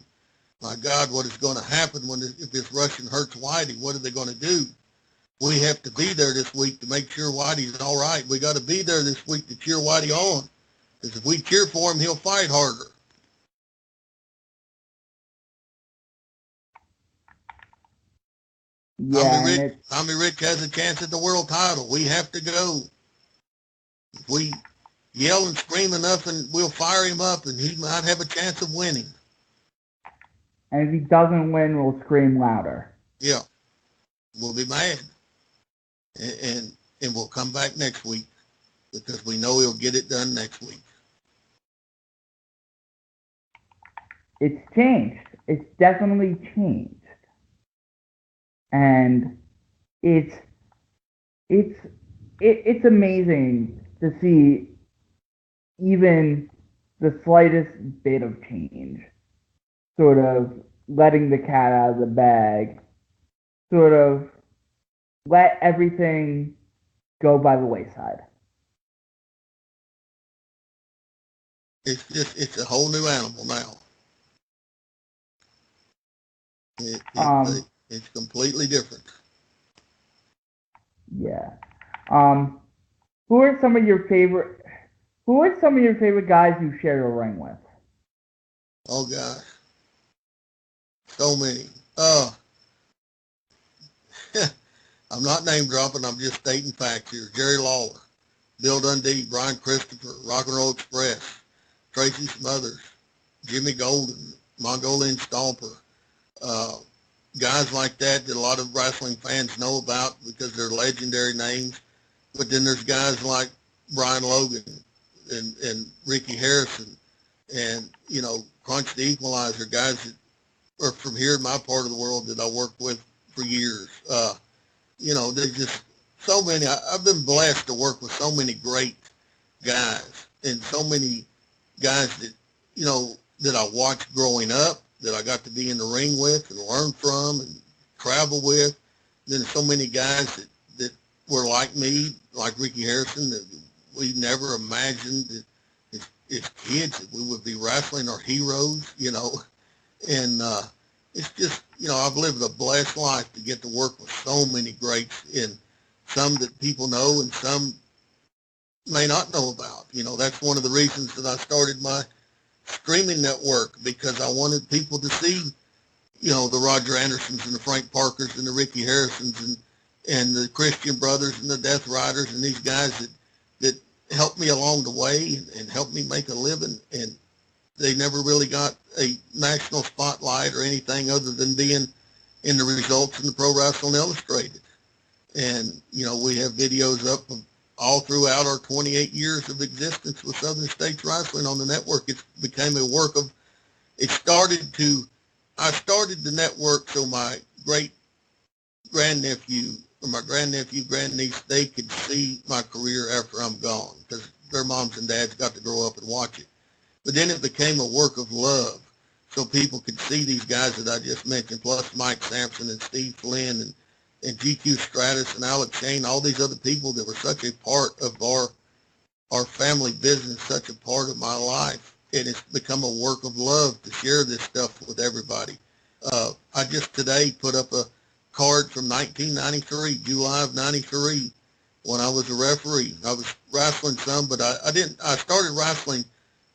My God, what is going to happen if this Russian hurts Whitey? What are they going to do? We have to be there this week to make sure Whitey's all right. We got to be there this week to cheer Whitey on. Because if we cheer for him, he'll fight harder. Yeah, and Tommy Rich has a chance at the world title. We have to go. If we yell and scream enough, and we'll fire him up, and he might have a chance of winning. if he doesn't win, we'll scream louder. Yeah, we'll be mad, and we'll come back next week because we know he'll get it done next week. It's changed. It's definitely changed, and it's it's amazing to see even the slightest bit of change, sort of letting the cat out of the bag, sort of let everything go by the wayside. It's a whole new animal now. It's completely different. Yeah. Who are some of your favorite? Who are some of your favorite guys you share a ring with? Oh gosh, so many. I'm not name dropping. I'm just stating facts here. Jerry Lawler, Bill Dundee, Brian Christopher, Rock and Roll Express, Tracy Smothers, Jimmy Golden, Mongolian Stomper. Guys like that a lot of wrestling fans know about because they're legendary names. But then there's guys like Brian Logan and Ricky Harrison and, Crunch the Equalizer, guys that are from here in my part of the world that I worked with for years. There's just so many. I've been blessed to work with so many great guys and so many guys that I watched growing up, that I got to be in the ring with and learn from and travel with. Then so many guys that were like me, like Ricky Harrison, that we never imagined that as kids that we would be wrestling our heroes, And it's just, I've lived a blessed life to get to work with so many greats, and some that people know and some may not know about. That's one of the reasons that I started my streaming network, because I wanted people to see, the Roger Andersons and the Frank Parkers and the Ricky Harrisons and the Christian Brothers and the Death Riders and these guys that helped me along the way and helped me make a living. And they never really got a national spotlight or anything other than being in the results in the Pro Wrestling Illustrated. And, we have videos up of all throughout our 28 years of existence with Southern States Wrestling on the network. It became a work of, I started the network so my great-grandnephew or my grandnephew, grandniece, they could see my career after I'm gone, because their moms and dads got to grow up and watch it. But then it became a work of love, so people could see these guys that I just mentioned, plus Mike Sampson and Steve Flynn and GQ Stratus and Alex Shane, all these other people that were such a part of our family business, such a part of my life. And it's become a work of love to share this stuff with everybody. I just today put up a card from 1993, July of 93, when I was a referee. I was wrestling some, but I started wrestling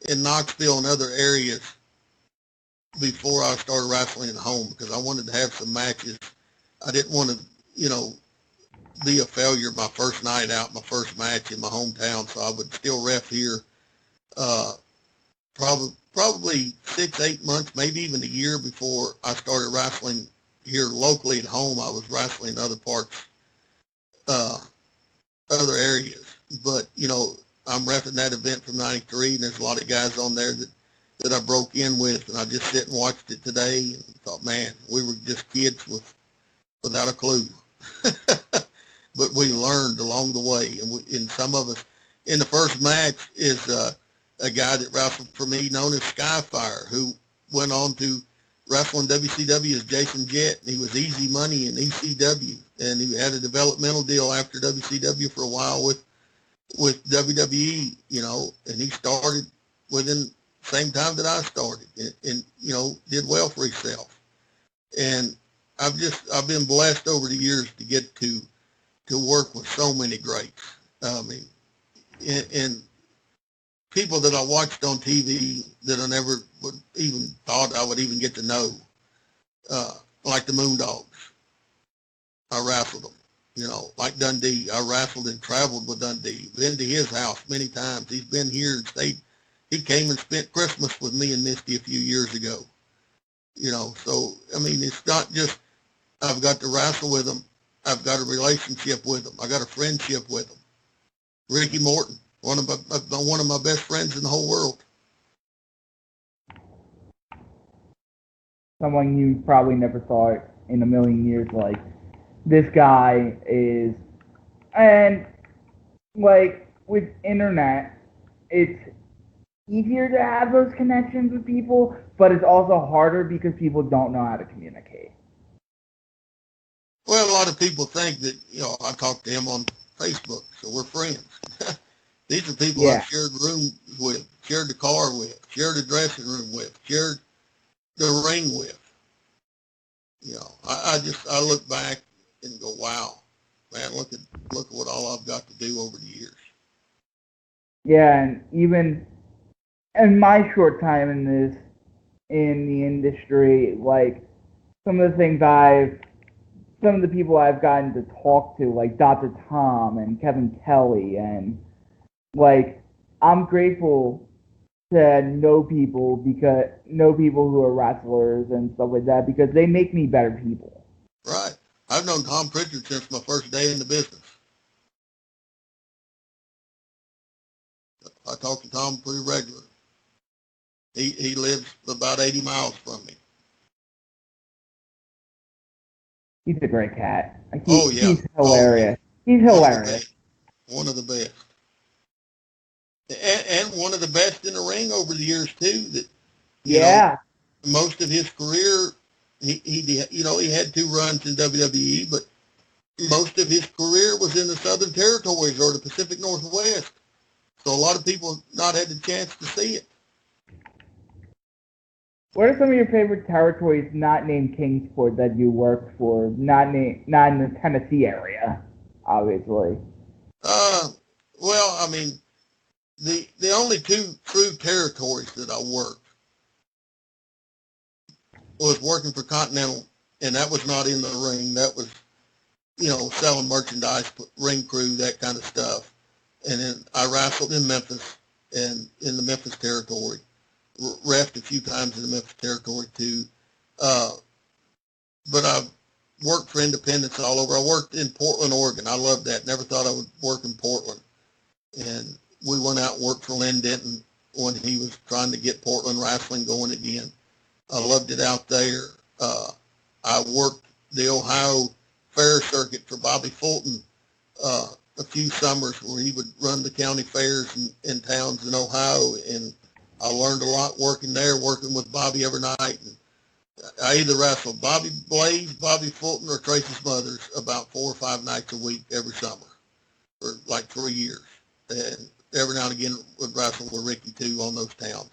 in Knoxville and other areas before I started wrestling at home, because I wanted to have some matches. I didn't want to, be a failure my first night out, my first match in my hometown, so I would still ref here. Probably 6-8 months, maybe even a year before I started wrestling here locally at home. I was wrestling in other parts, other areas. But, I'm repping that event from '93, and there's a lot of guys on there that I broke in with, and I just sit and watched it today and thought, man, we were just kids without a clue. But we learned along the way, and some of us, in the first match is a guy that wrestled for me known as Skyfire, who went on to wrestle in WCW as Jason Jett, and he was Easy Money in ECW, and he had a developmental deal after WCW for a while with WWE, and he started within the same time that I started, and did well for himself. And I've been blessed over the years to get to work with so many greats. I mean, and people that I watched on TV that I never would even thought I would even get to know, like the Moondogs. I wrestled them, like Dundee. I wrestled and traveled with Dundee. Been to his house many times. He's been here and stayed. He came and spent Christmas with me and Misty a few years ago. So, I mean, it's not just I've got to wrestle with them. I've got a relationship with them. I got a friendship with them. Ricky Morton, one of my best friends in the whole world. Someone you probably never thought in a million years, like, this guy is, and, like, with internet, it's easier to have those connections with people, but it's also harder because people don't know how to communicate. Well, a lot of people think that, I talk to him on Facebook, so we're friends. These are people I've shared rooms with, shared the car with, shared the dressing room with, shared the ring with. I look back and go, wow, man, look at what all I've got to do over the years. Yeah, and even in my short time in the industry, like, some of the people I've gotten to talk to, like Dr. Tom and Kevin Kelly, and, like, I'm grateful to know people who are wrestlers and stuff like that, because they make me better people. Right. I've known Tom Pritchard since my first day in the business. I talk to Tom pretty regularly. He lives about 80 miles from me. He's a great cat. Oh, yeah. He's hilarious. He's hilarious. One of the best. And one of the best in the ring over the years, too. That, most of his career, he had 2 runs in WWE, but most of his career was in the Southern Territories or the Pacific Northwest. So a lot of people have not had the chance to see it. What are some of your favorite territories not named Kingsport that you worked for? Not in the Tennessee area, obviously. Well, I mean, the only 2 true territories that I worked was working for Continental, and that was not in the ring. That was, selling merchandise, ring crew, that kind of stuff. And then I wrestled in Memphis and in the Memphis territory. Reffed a few times in the Memphis territory too. But I've worked for independents all over. I worked in Portland, Oregon. I loved that. Never thought I would work in Portland. And we went out and worked for Lynn Denton when he was trying to get Portland wrestling going again. I loved it out there. I worked the Ohio Fair Circuit for Bobby Fulton a few summers where he would run the county fairs in towns in Ohio, and I learned a lot working there, working with Bobby every night. And I either wrestled Bobby Blaze, Bobby Fulton, or Tracy Smothers about 4 or 5 nights a week every summer for like 3 years. And every now and again would wrestle with Ricky too on those towns.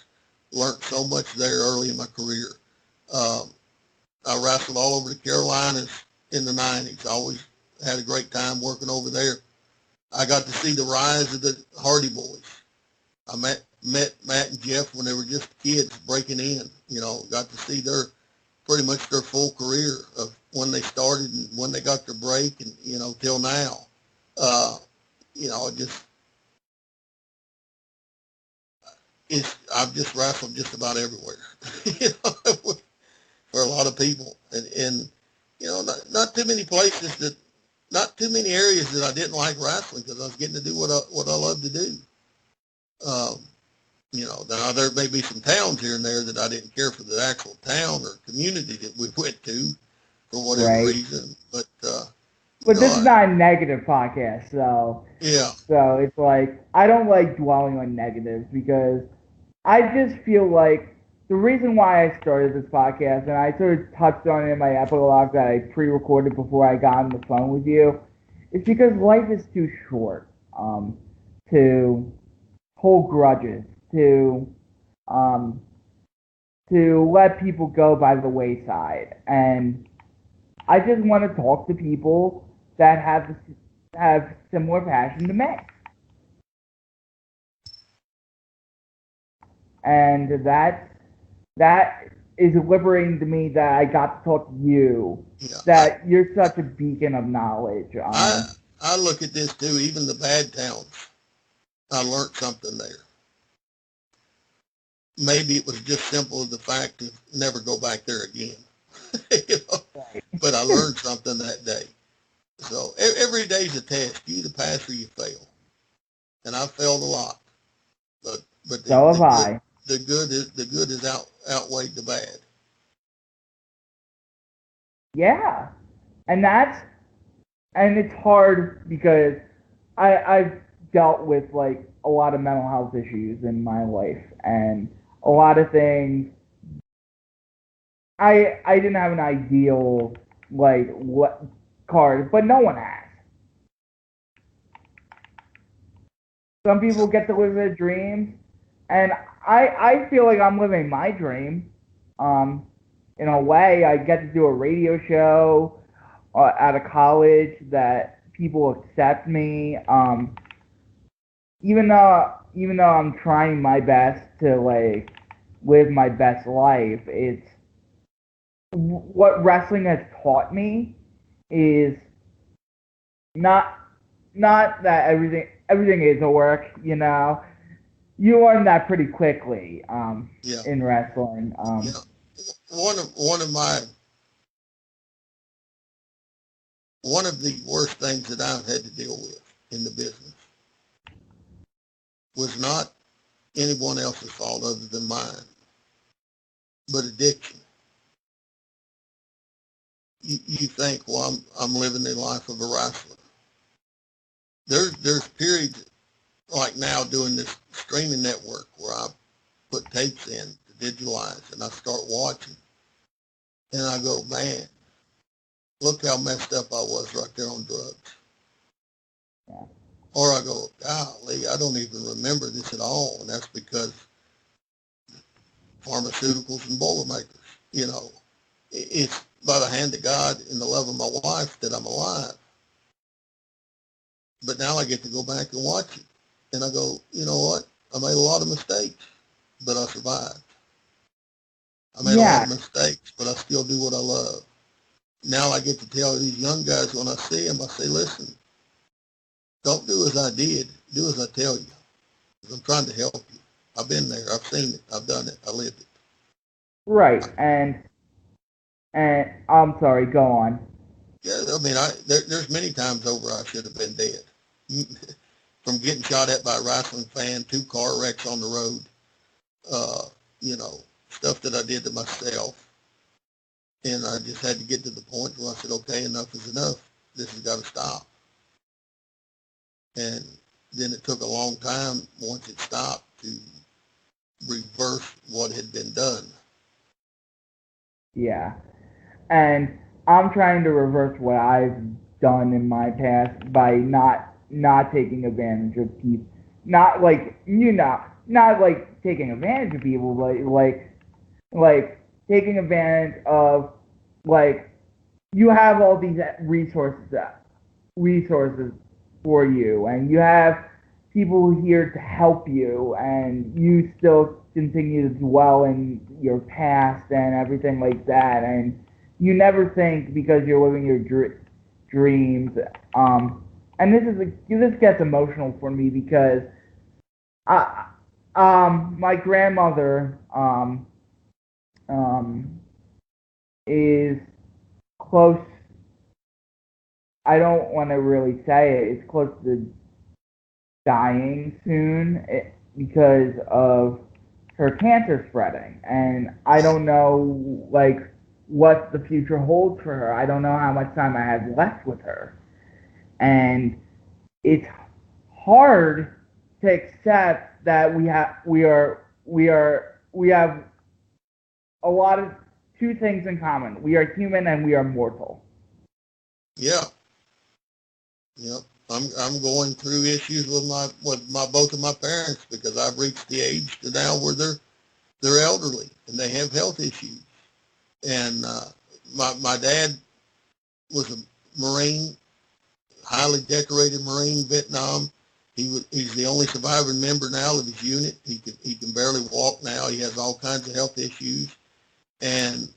Learned so much there early in my career. I wrestled all over the Carolinas in the 90s. I always had a great time working over there. I got to see the rise of the Hardy Boys. I met Matt and Jeff when they were just kids breaking in. Got to see pretty much their full career of when they started and when they got their break and, till now. I've just wrestled just about everywhere, for a lot of people. And not too many not too many areas that I didn't like wrestling because I was getting to do what I love to do. Um, now there may be some towns here and there that I didn't care for the actual town or community that we went to for whatever Right. reason. But, But this is not a negative podcast, so yeah, it's like I don't like dwelling on negatives because I just feel like the reason why I started this podcast, and I sort of touched on it in my epilogue that I pre-recorded before I got on the phone with you, is because life is too short to hold grudges, um, to let people go by the wayside, and I just want to talk to people that have similar passion to me, and that is liberating to me that I got to talk to you. yeah. That you're such a beacon of knowledge. I look at this too. Even the bad towns, I learned something there. Maybe it was just simple as the fact to never go back there again. you know? But I learned something that day. So every day's a test. You either pass or you fail. And I failed a lot. But So have I. the good is outweighed the bad. Yeah, and it's hard because I've dealt with like a lot of mental health issues in my life, and a lot of things I didn't have an ideal like what card, but no one has. Some people Yeah. get to live their dreams, and I feel like I'm living my dream. Um, in a way, I get to do a radio show out of college that people accept me. Even though I'm trying my best to like live my best life, it's what wrestling has taught me is not not that everything is a work. You learn that pretty quickly Yeah. in wrestling. Yeah. One of the worst things that I've had to deal with in the business was not anyone else's fault other than mine, but addiction. You think, well, I'm living the life of a wrestler. There's periods like now doing this streaming network where I put tapes in to digitalize and I start watching and I go, man, look how messed up I was right there on drugs. Yeah. Or I go, golly, I don't even remember this at all. And that's because pharmaceuticals and Boilermakers, you know, it's by the hand of God and the love of my wife that I'm alive. But now I get to go back and watch it. And I go, you know what? I made a lot of mistakes, but I survived. I made a lot Yeah. of mistakes, but I still do what I love. Now I get to tell these young guys when I see them, I say, listen, don't do as I did. Do as I tell you. I'm trying to help you. I've been there. I've seen it. I've done it. I lived it. Right. And I'm sorry. Go on. Yeah, I mean, there's many times over I should have been dead. From getting shot at by a wrestling fan, 2 car wrecks on the road, uh, stuff that I did to myself. And I just had to get to the point where I said, okay, enough is enough. This has got to stop. And then it took a long time once it stopped to reverse what had been done. Yeah. And I'm trying to reverse what I've done in my past by not taking advantage of people, not like not like taking advantage of people, but like taking advantage of like you have all these resources for you, and you have people here to help you, and you still continue to dwell in your past and everything like that, and you never think because you're living your dreams. And this gets emotional for me because I, my grandmother um, is close. I don't want to really say it. It's close to dying soon. because of her cancer spreading, and I don't know what the future holds for her. I don't know how much time I have left with her, and it's hard to accept that we have a lot of two things in common. We are human and we are mortal. Yeah. Yep. I'm going through issues with my both of my parents because I've reached the age to now where they're elderly and they have health issues. And my dad was a Marine, highly decorated Marine, Vietnam. He's the only surviving member now of his unit. He can barely walk now. He has all kinds of health issues. And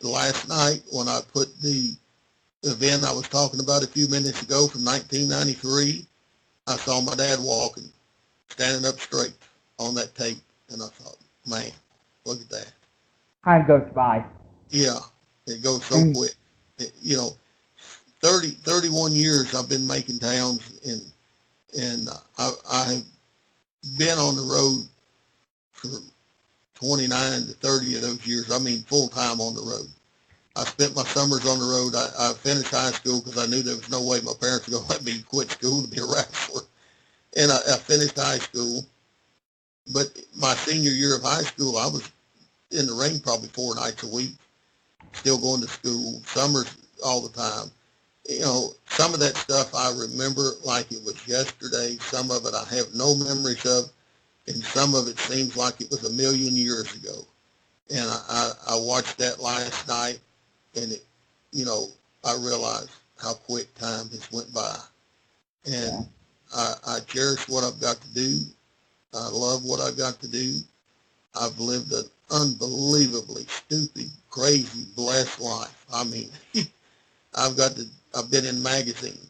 last night when I put the event I was talking about a few minutes ago from 1993, I saw my dad walking, standing up straight on that tape, and I thought, man, look at that. Time goes by. Yeah, it goes so quick. 31 years I've been making towns, and I've been on the road for 29 to 30 of those years. I mean, full time on the road. I spent my summers on the road. I finished high school because I knew there was no way my parents were going to let me quit school to be a wrestler. And I finished high school. But my senior year of high school, I was in the ring probably 4 nights a week, still going to school, summers all the time. Some of that stuff I remember like it was yesterday. Some of it I have no memories of, and some of it seems like it was a million years ago. And I watched that last night, and I realized how quick time has went by. And I cherish what I've got to do. I love what I've got to do. I've lived an unbelievably stupid, crazy, blessed life. I mean, I've been in magazines.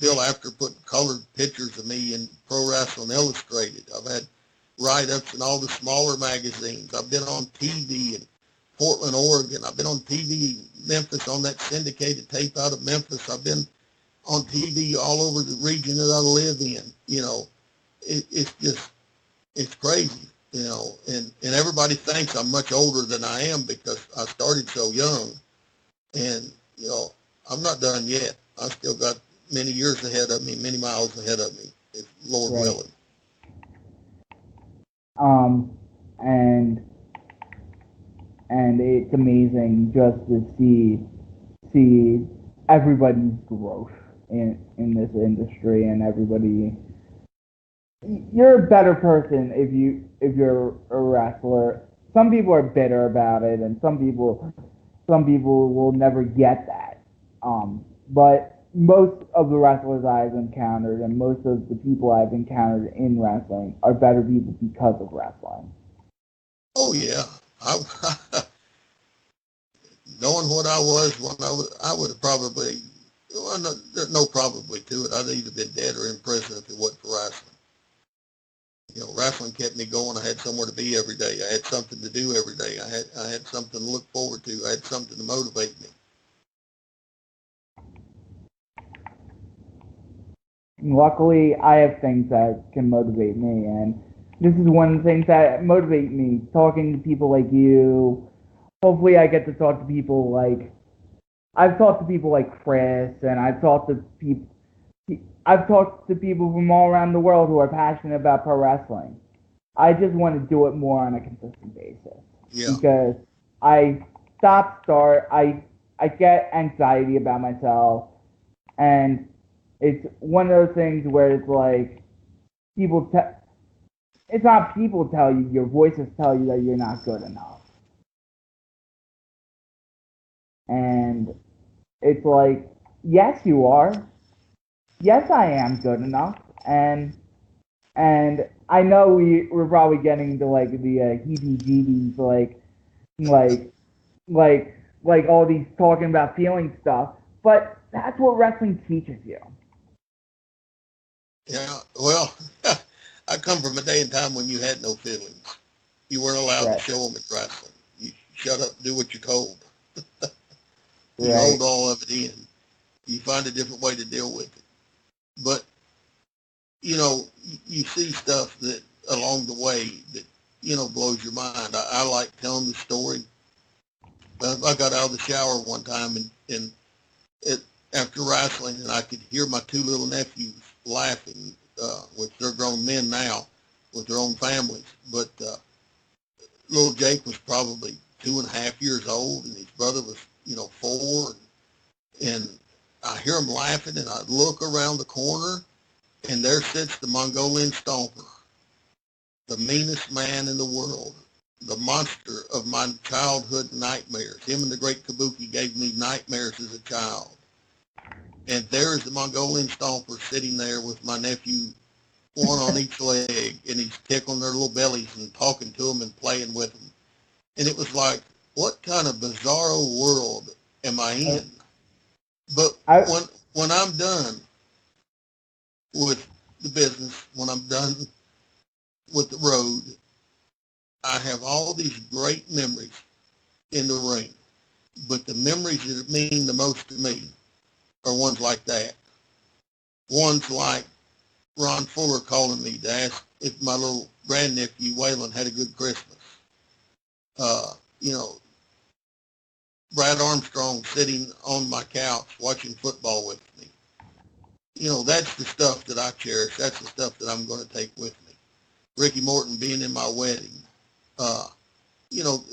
Bill After put colored pictures of me in Pro Wrestling Illustrated. I've had write-ups in all the smaller magazines. I've been on TV in Portland, Oregon. I've been on TV in Memphis on that syndicated tape out of Memphis. I've been on TV all over the region that I live in. It's crazy, and everybody thinks I'm much older than I am because I started so young. And, I'm not done yet. I still got many years ahead of me, many miles ahead of me, if Lord willing. And it's amazing just to see everybody's growth in this industry, and everybody. You're a better person if you're a wrestler. Some people are bitter about it, and some people will never get that. But most of the wrestlers I've encountered, and most of the people I've encountered in wrestling, are better people because of wrestling. Oh yeah, knowing what I was when I would have probably, there's no probably to it. I'd either been dead or in prison if it wasn't for wrestling. Wrestling kept me going. I had somewhere to be every day. I had something to do every day. I had something to look forward to. I had something to motivate me. Luckily, I have things that can motivate me, and this is one of the things that motivate me. Talking to people like you. Hopefully, I get to talk to people like I've talked to people like Chris, and I've talked to people from all around the world who are passionate about pro wrestling. I just want to do it more on a consistent basis. Yeah. Because I I get anxiety about myself, and it's one of those things where it's like it's not people tell you, your voices tell you that you're not good enough. And it's like, yes, you are. Yes, I am good enough. And I know we're probably getting to like the heebie-jeebies, like all these talking about feeling stuff, but that's what wrestling teaches you. Yeah, well, I come from a day and time when you had no feelings. You weren't allowed to show them in wrestling. You shut up, do what you're told. You hold all of it in. You find a different way to deal with it. But you see stuff that along the way that, blows your mind. I like telling the story. I got out of the shower one time and it, after wrestling, and I could hear my two little nephews laughing, which they're grown men now with their own families. But little Jake was probably 2.5 years old, and his brother was, 4. And I hear them laughing, and I look around the corner, and there sits the Mongolian Stomper, the meanest man in the world, the monster of my childhood nightmares. Him and the great Kabuki gave me nightmares as a child. And there's the Mongolian Stomper sitting there with my nephew, one on each leg, and he's tickling their little bellies and talking to them and playing with them. And it was like, what kind of bizarro world am I in? But when I'm done with the business, when I'm done with the road, I have all these great memories in the ring. But the memories that mean the most to me are ones like that. Ones like Ron Fuller calling me to ask if my little grandnephew Waylon had a good Christmas. You know, Brad Armstrong sitting on my couch watching football with me. That's the stuff that I cherish. That's the stuff that I'm going to take with me. Ricky Morton being in my wedding. You know,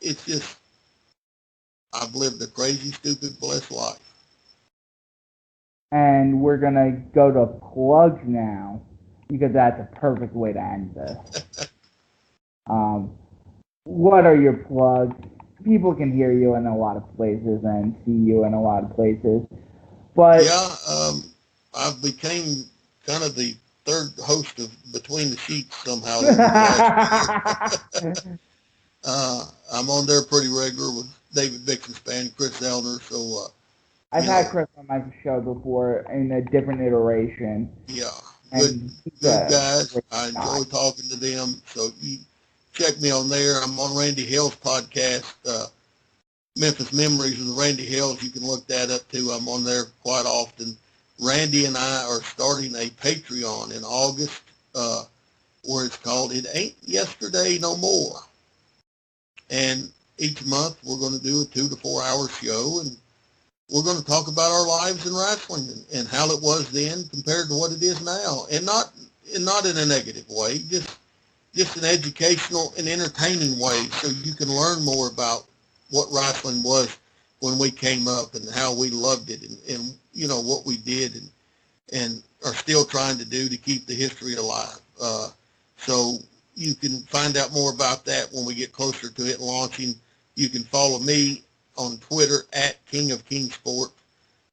it's just, I've lived a crazy, stupid, blessed life. And we're going to go to plugs now, because that's a perfect way to end this. What are your plugs? People can hear you in a lot of places and see you in a lot of places. But yeah, I've became kind of the third host of Between the Sheets somehow. I'm on there pretty regular with David Bixenspan, Chris Elder. So I've had Chris on my show before in a different iteration. Yeah, good guys. I enjoy talking to them. So you check me on there. I'm on Randy Hill's podcast, Memphis Memories with Randy Hills. You can look that up too. I'm on there quite often. Randy and I are starting a Patreon in August, where it's called It Ain't Yesterday No More. And each month we're going to do a 2 to 4 hour show, and we're going to talk about our lives in wrestling and how it was then compared to what it is now, and not in a negative way, just an educational and entertaining way, so you can learn more about what wrestling was when we came up and how we loved it, and what we did and are still trying to do to keep the history alive. So you can find out more about that when we get closer to it launching. You can follow me on Twitter at King of Kingsport.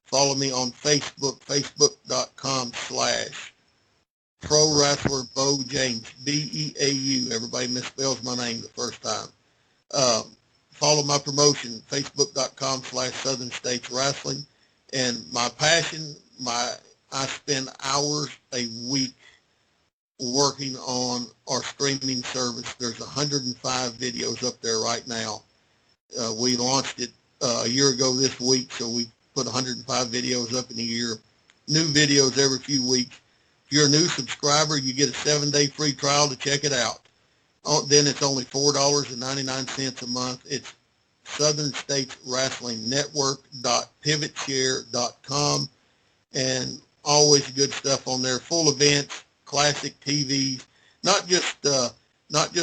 Follow me on Facebook, facebook.com/Pro Wrestler Beau James, Beau. Everybody misspells my name the first time. Follow my promotion, facebook.com/Southern States Wrestling. And my passion, I spend hours a week working on our streaming service. There's 105 videos up there right now. We launched it a year ago this week, so we put 105 videos up in a year. New videos every few weeks. If you're a new subscriber, you get a 7-day free trial to check it out. Then it's only $4.99 a month. It's Southern States Wrestling Network.pivotshare.com, and always good stuff on there. Full events, classic TVs, not just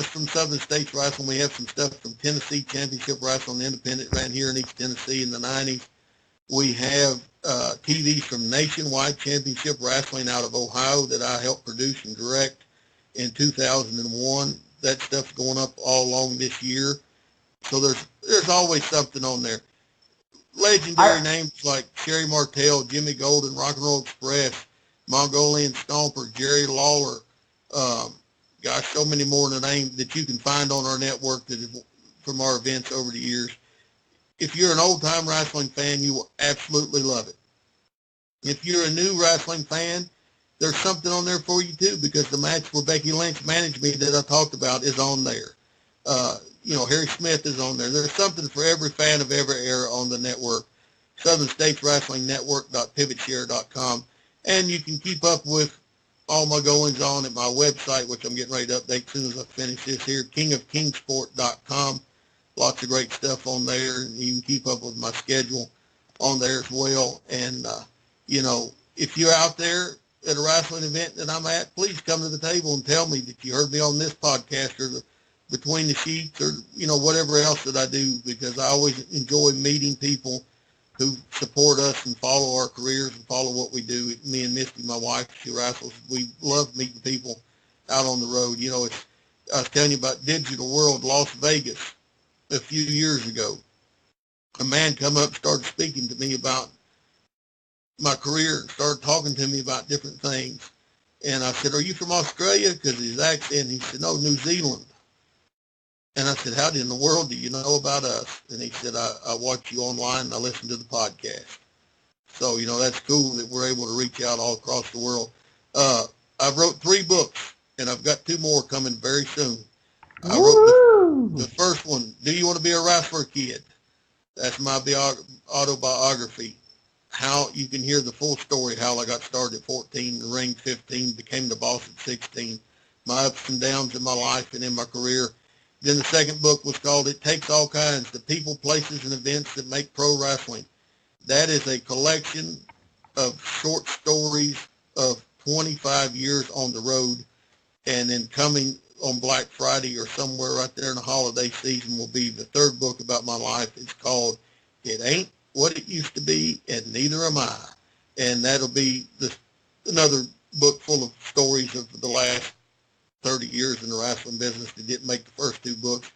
from Southern States Wrestling. We have some stuff from Tennessee Championship Wrestling Independent ran here in East Tennessee in the 90s. We have TVs from Nationwide Championship Wrestling out of Ohio that I helped produce and direct in 2001. That stuff's going up all along this year. So there's always something on there. Legendary names like Sherry Martell, Jimmy Golden, Rock and Roll Express, Mongolian Stomper, Jerry Lawler, gosh, so many more to name that you can find on our network that is from our events over the years. If you're an old-time wrestling fan, you will absolutely love it. If you're a new wrestling fan, there's something on there for you too, because the match where Becky Lynch managed me that I talked about is on there. Harry Smith is on there. There's something for every fan of every era on the network. Southern States Wrestling Network.pivotshare.com. And you can keep up with all my goings on at my website, which I'm getting ready to update as soon as I finish this here, kingofkingsport.com. Lots of great stuff on there, and you can keep up with my schedule on there as well. And, if you're out there at a wrestling event that I'm at, please come to the table and tell me that you heard me on this podcast or Between the Sheets or, whatever else that I do, because I always enjoy meeting people who support us and follow our careers and follow what we do. Me and Misty, my wife, she wrestles. We love meeting people out on the road. I was telling you about Digital World Las Vegas a few years ago. A man come up and started speaking to me about my career and started talking to me about different things. And I said, "Are you from Australia?" Because his accent, he said, "No, New Zealand." And I said, "How in the world do you know about us?" And he said, I watch you online and I listen to the podcast. So, that's cool that we're able to reach out all across the world. I wrote 3 books, and I've got 2 more coming very soon. I wrote the first one, Do You Want to Be a Wrestler, Kid? That's my autobiography. How you can hear the full story, how I got started at 14, the ring 15, became the boss at 16, my ups and downs in my life and in my career. Then the second book was called It Takes All Kinds, The People, Places, and Events That Make Pro Wrestling. That is a collection of short stories of 25 years on the road, and then coming on Black Friday or somewhere right there in the holiday season will be the third book about my life. It's called It Ain't What It Used to Be, and Neither Am I. And that'll be another book full of stories of the last 30 years in the wrestling business that didn't make the first 2 books.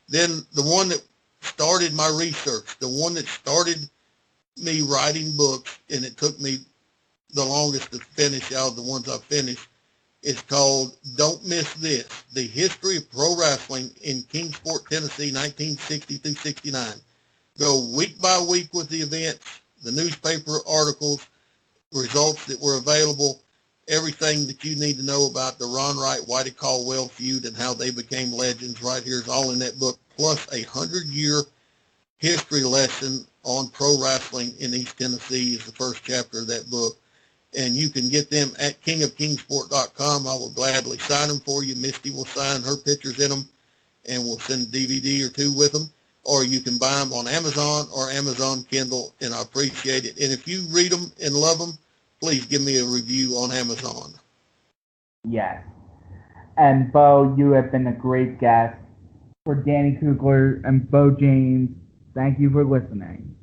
Then the one that started my research, the one that started me writing books, and it took me the longest to finish out of the ones I've finished, is called Don't Miss This, The History of Pro Wrestling in Kingsport, Tennessee, 1960 through 69. Go week by week with the events, the newspaper articles, results that were available, everything that you need to know about the Ron Wright, Whitey Caldwell feud and how they became legends right here is all in that book, plus a 100-year history lesson on pro wrestling in East Tennessee is the first chapter of that book. And you can get them at kingofkingsport.com. I will gladly sign them for you. Misty will sign her pictures in them, and we'll send a DVD or 2 with them. Or you can buy them on Amazon or Amazon Kindle, and I appreciate it. And if you read them and love them, please give me a review on Amazon. Yes. And Beau, you have been a great guest. For Danny Kuchler and Beau James, thank you for listening.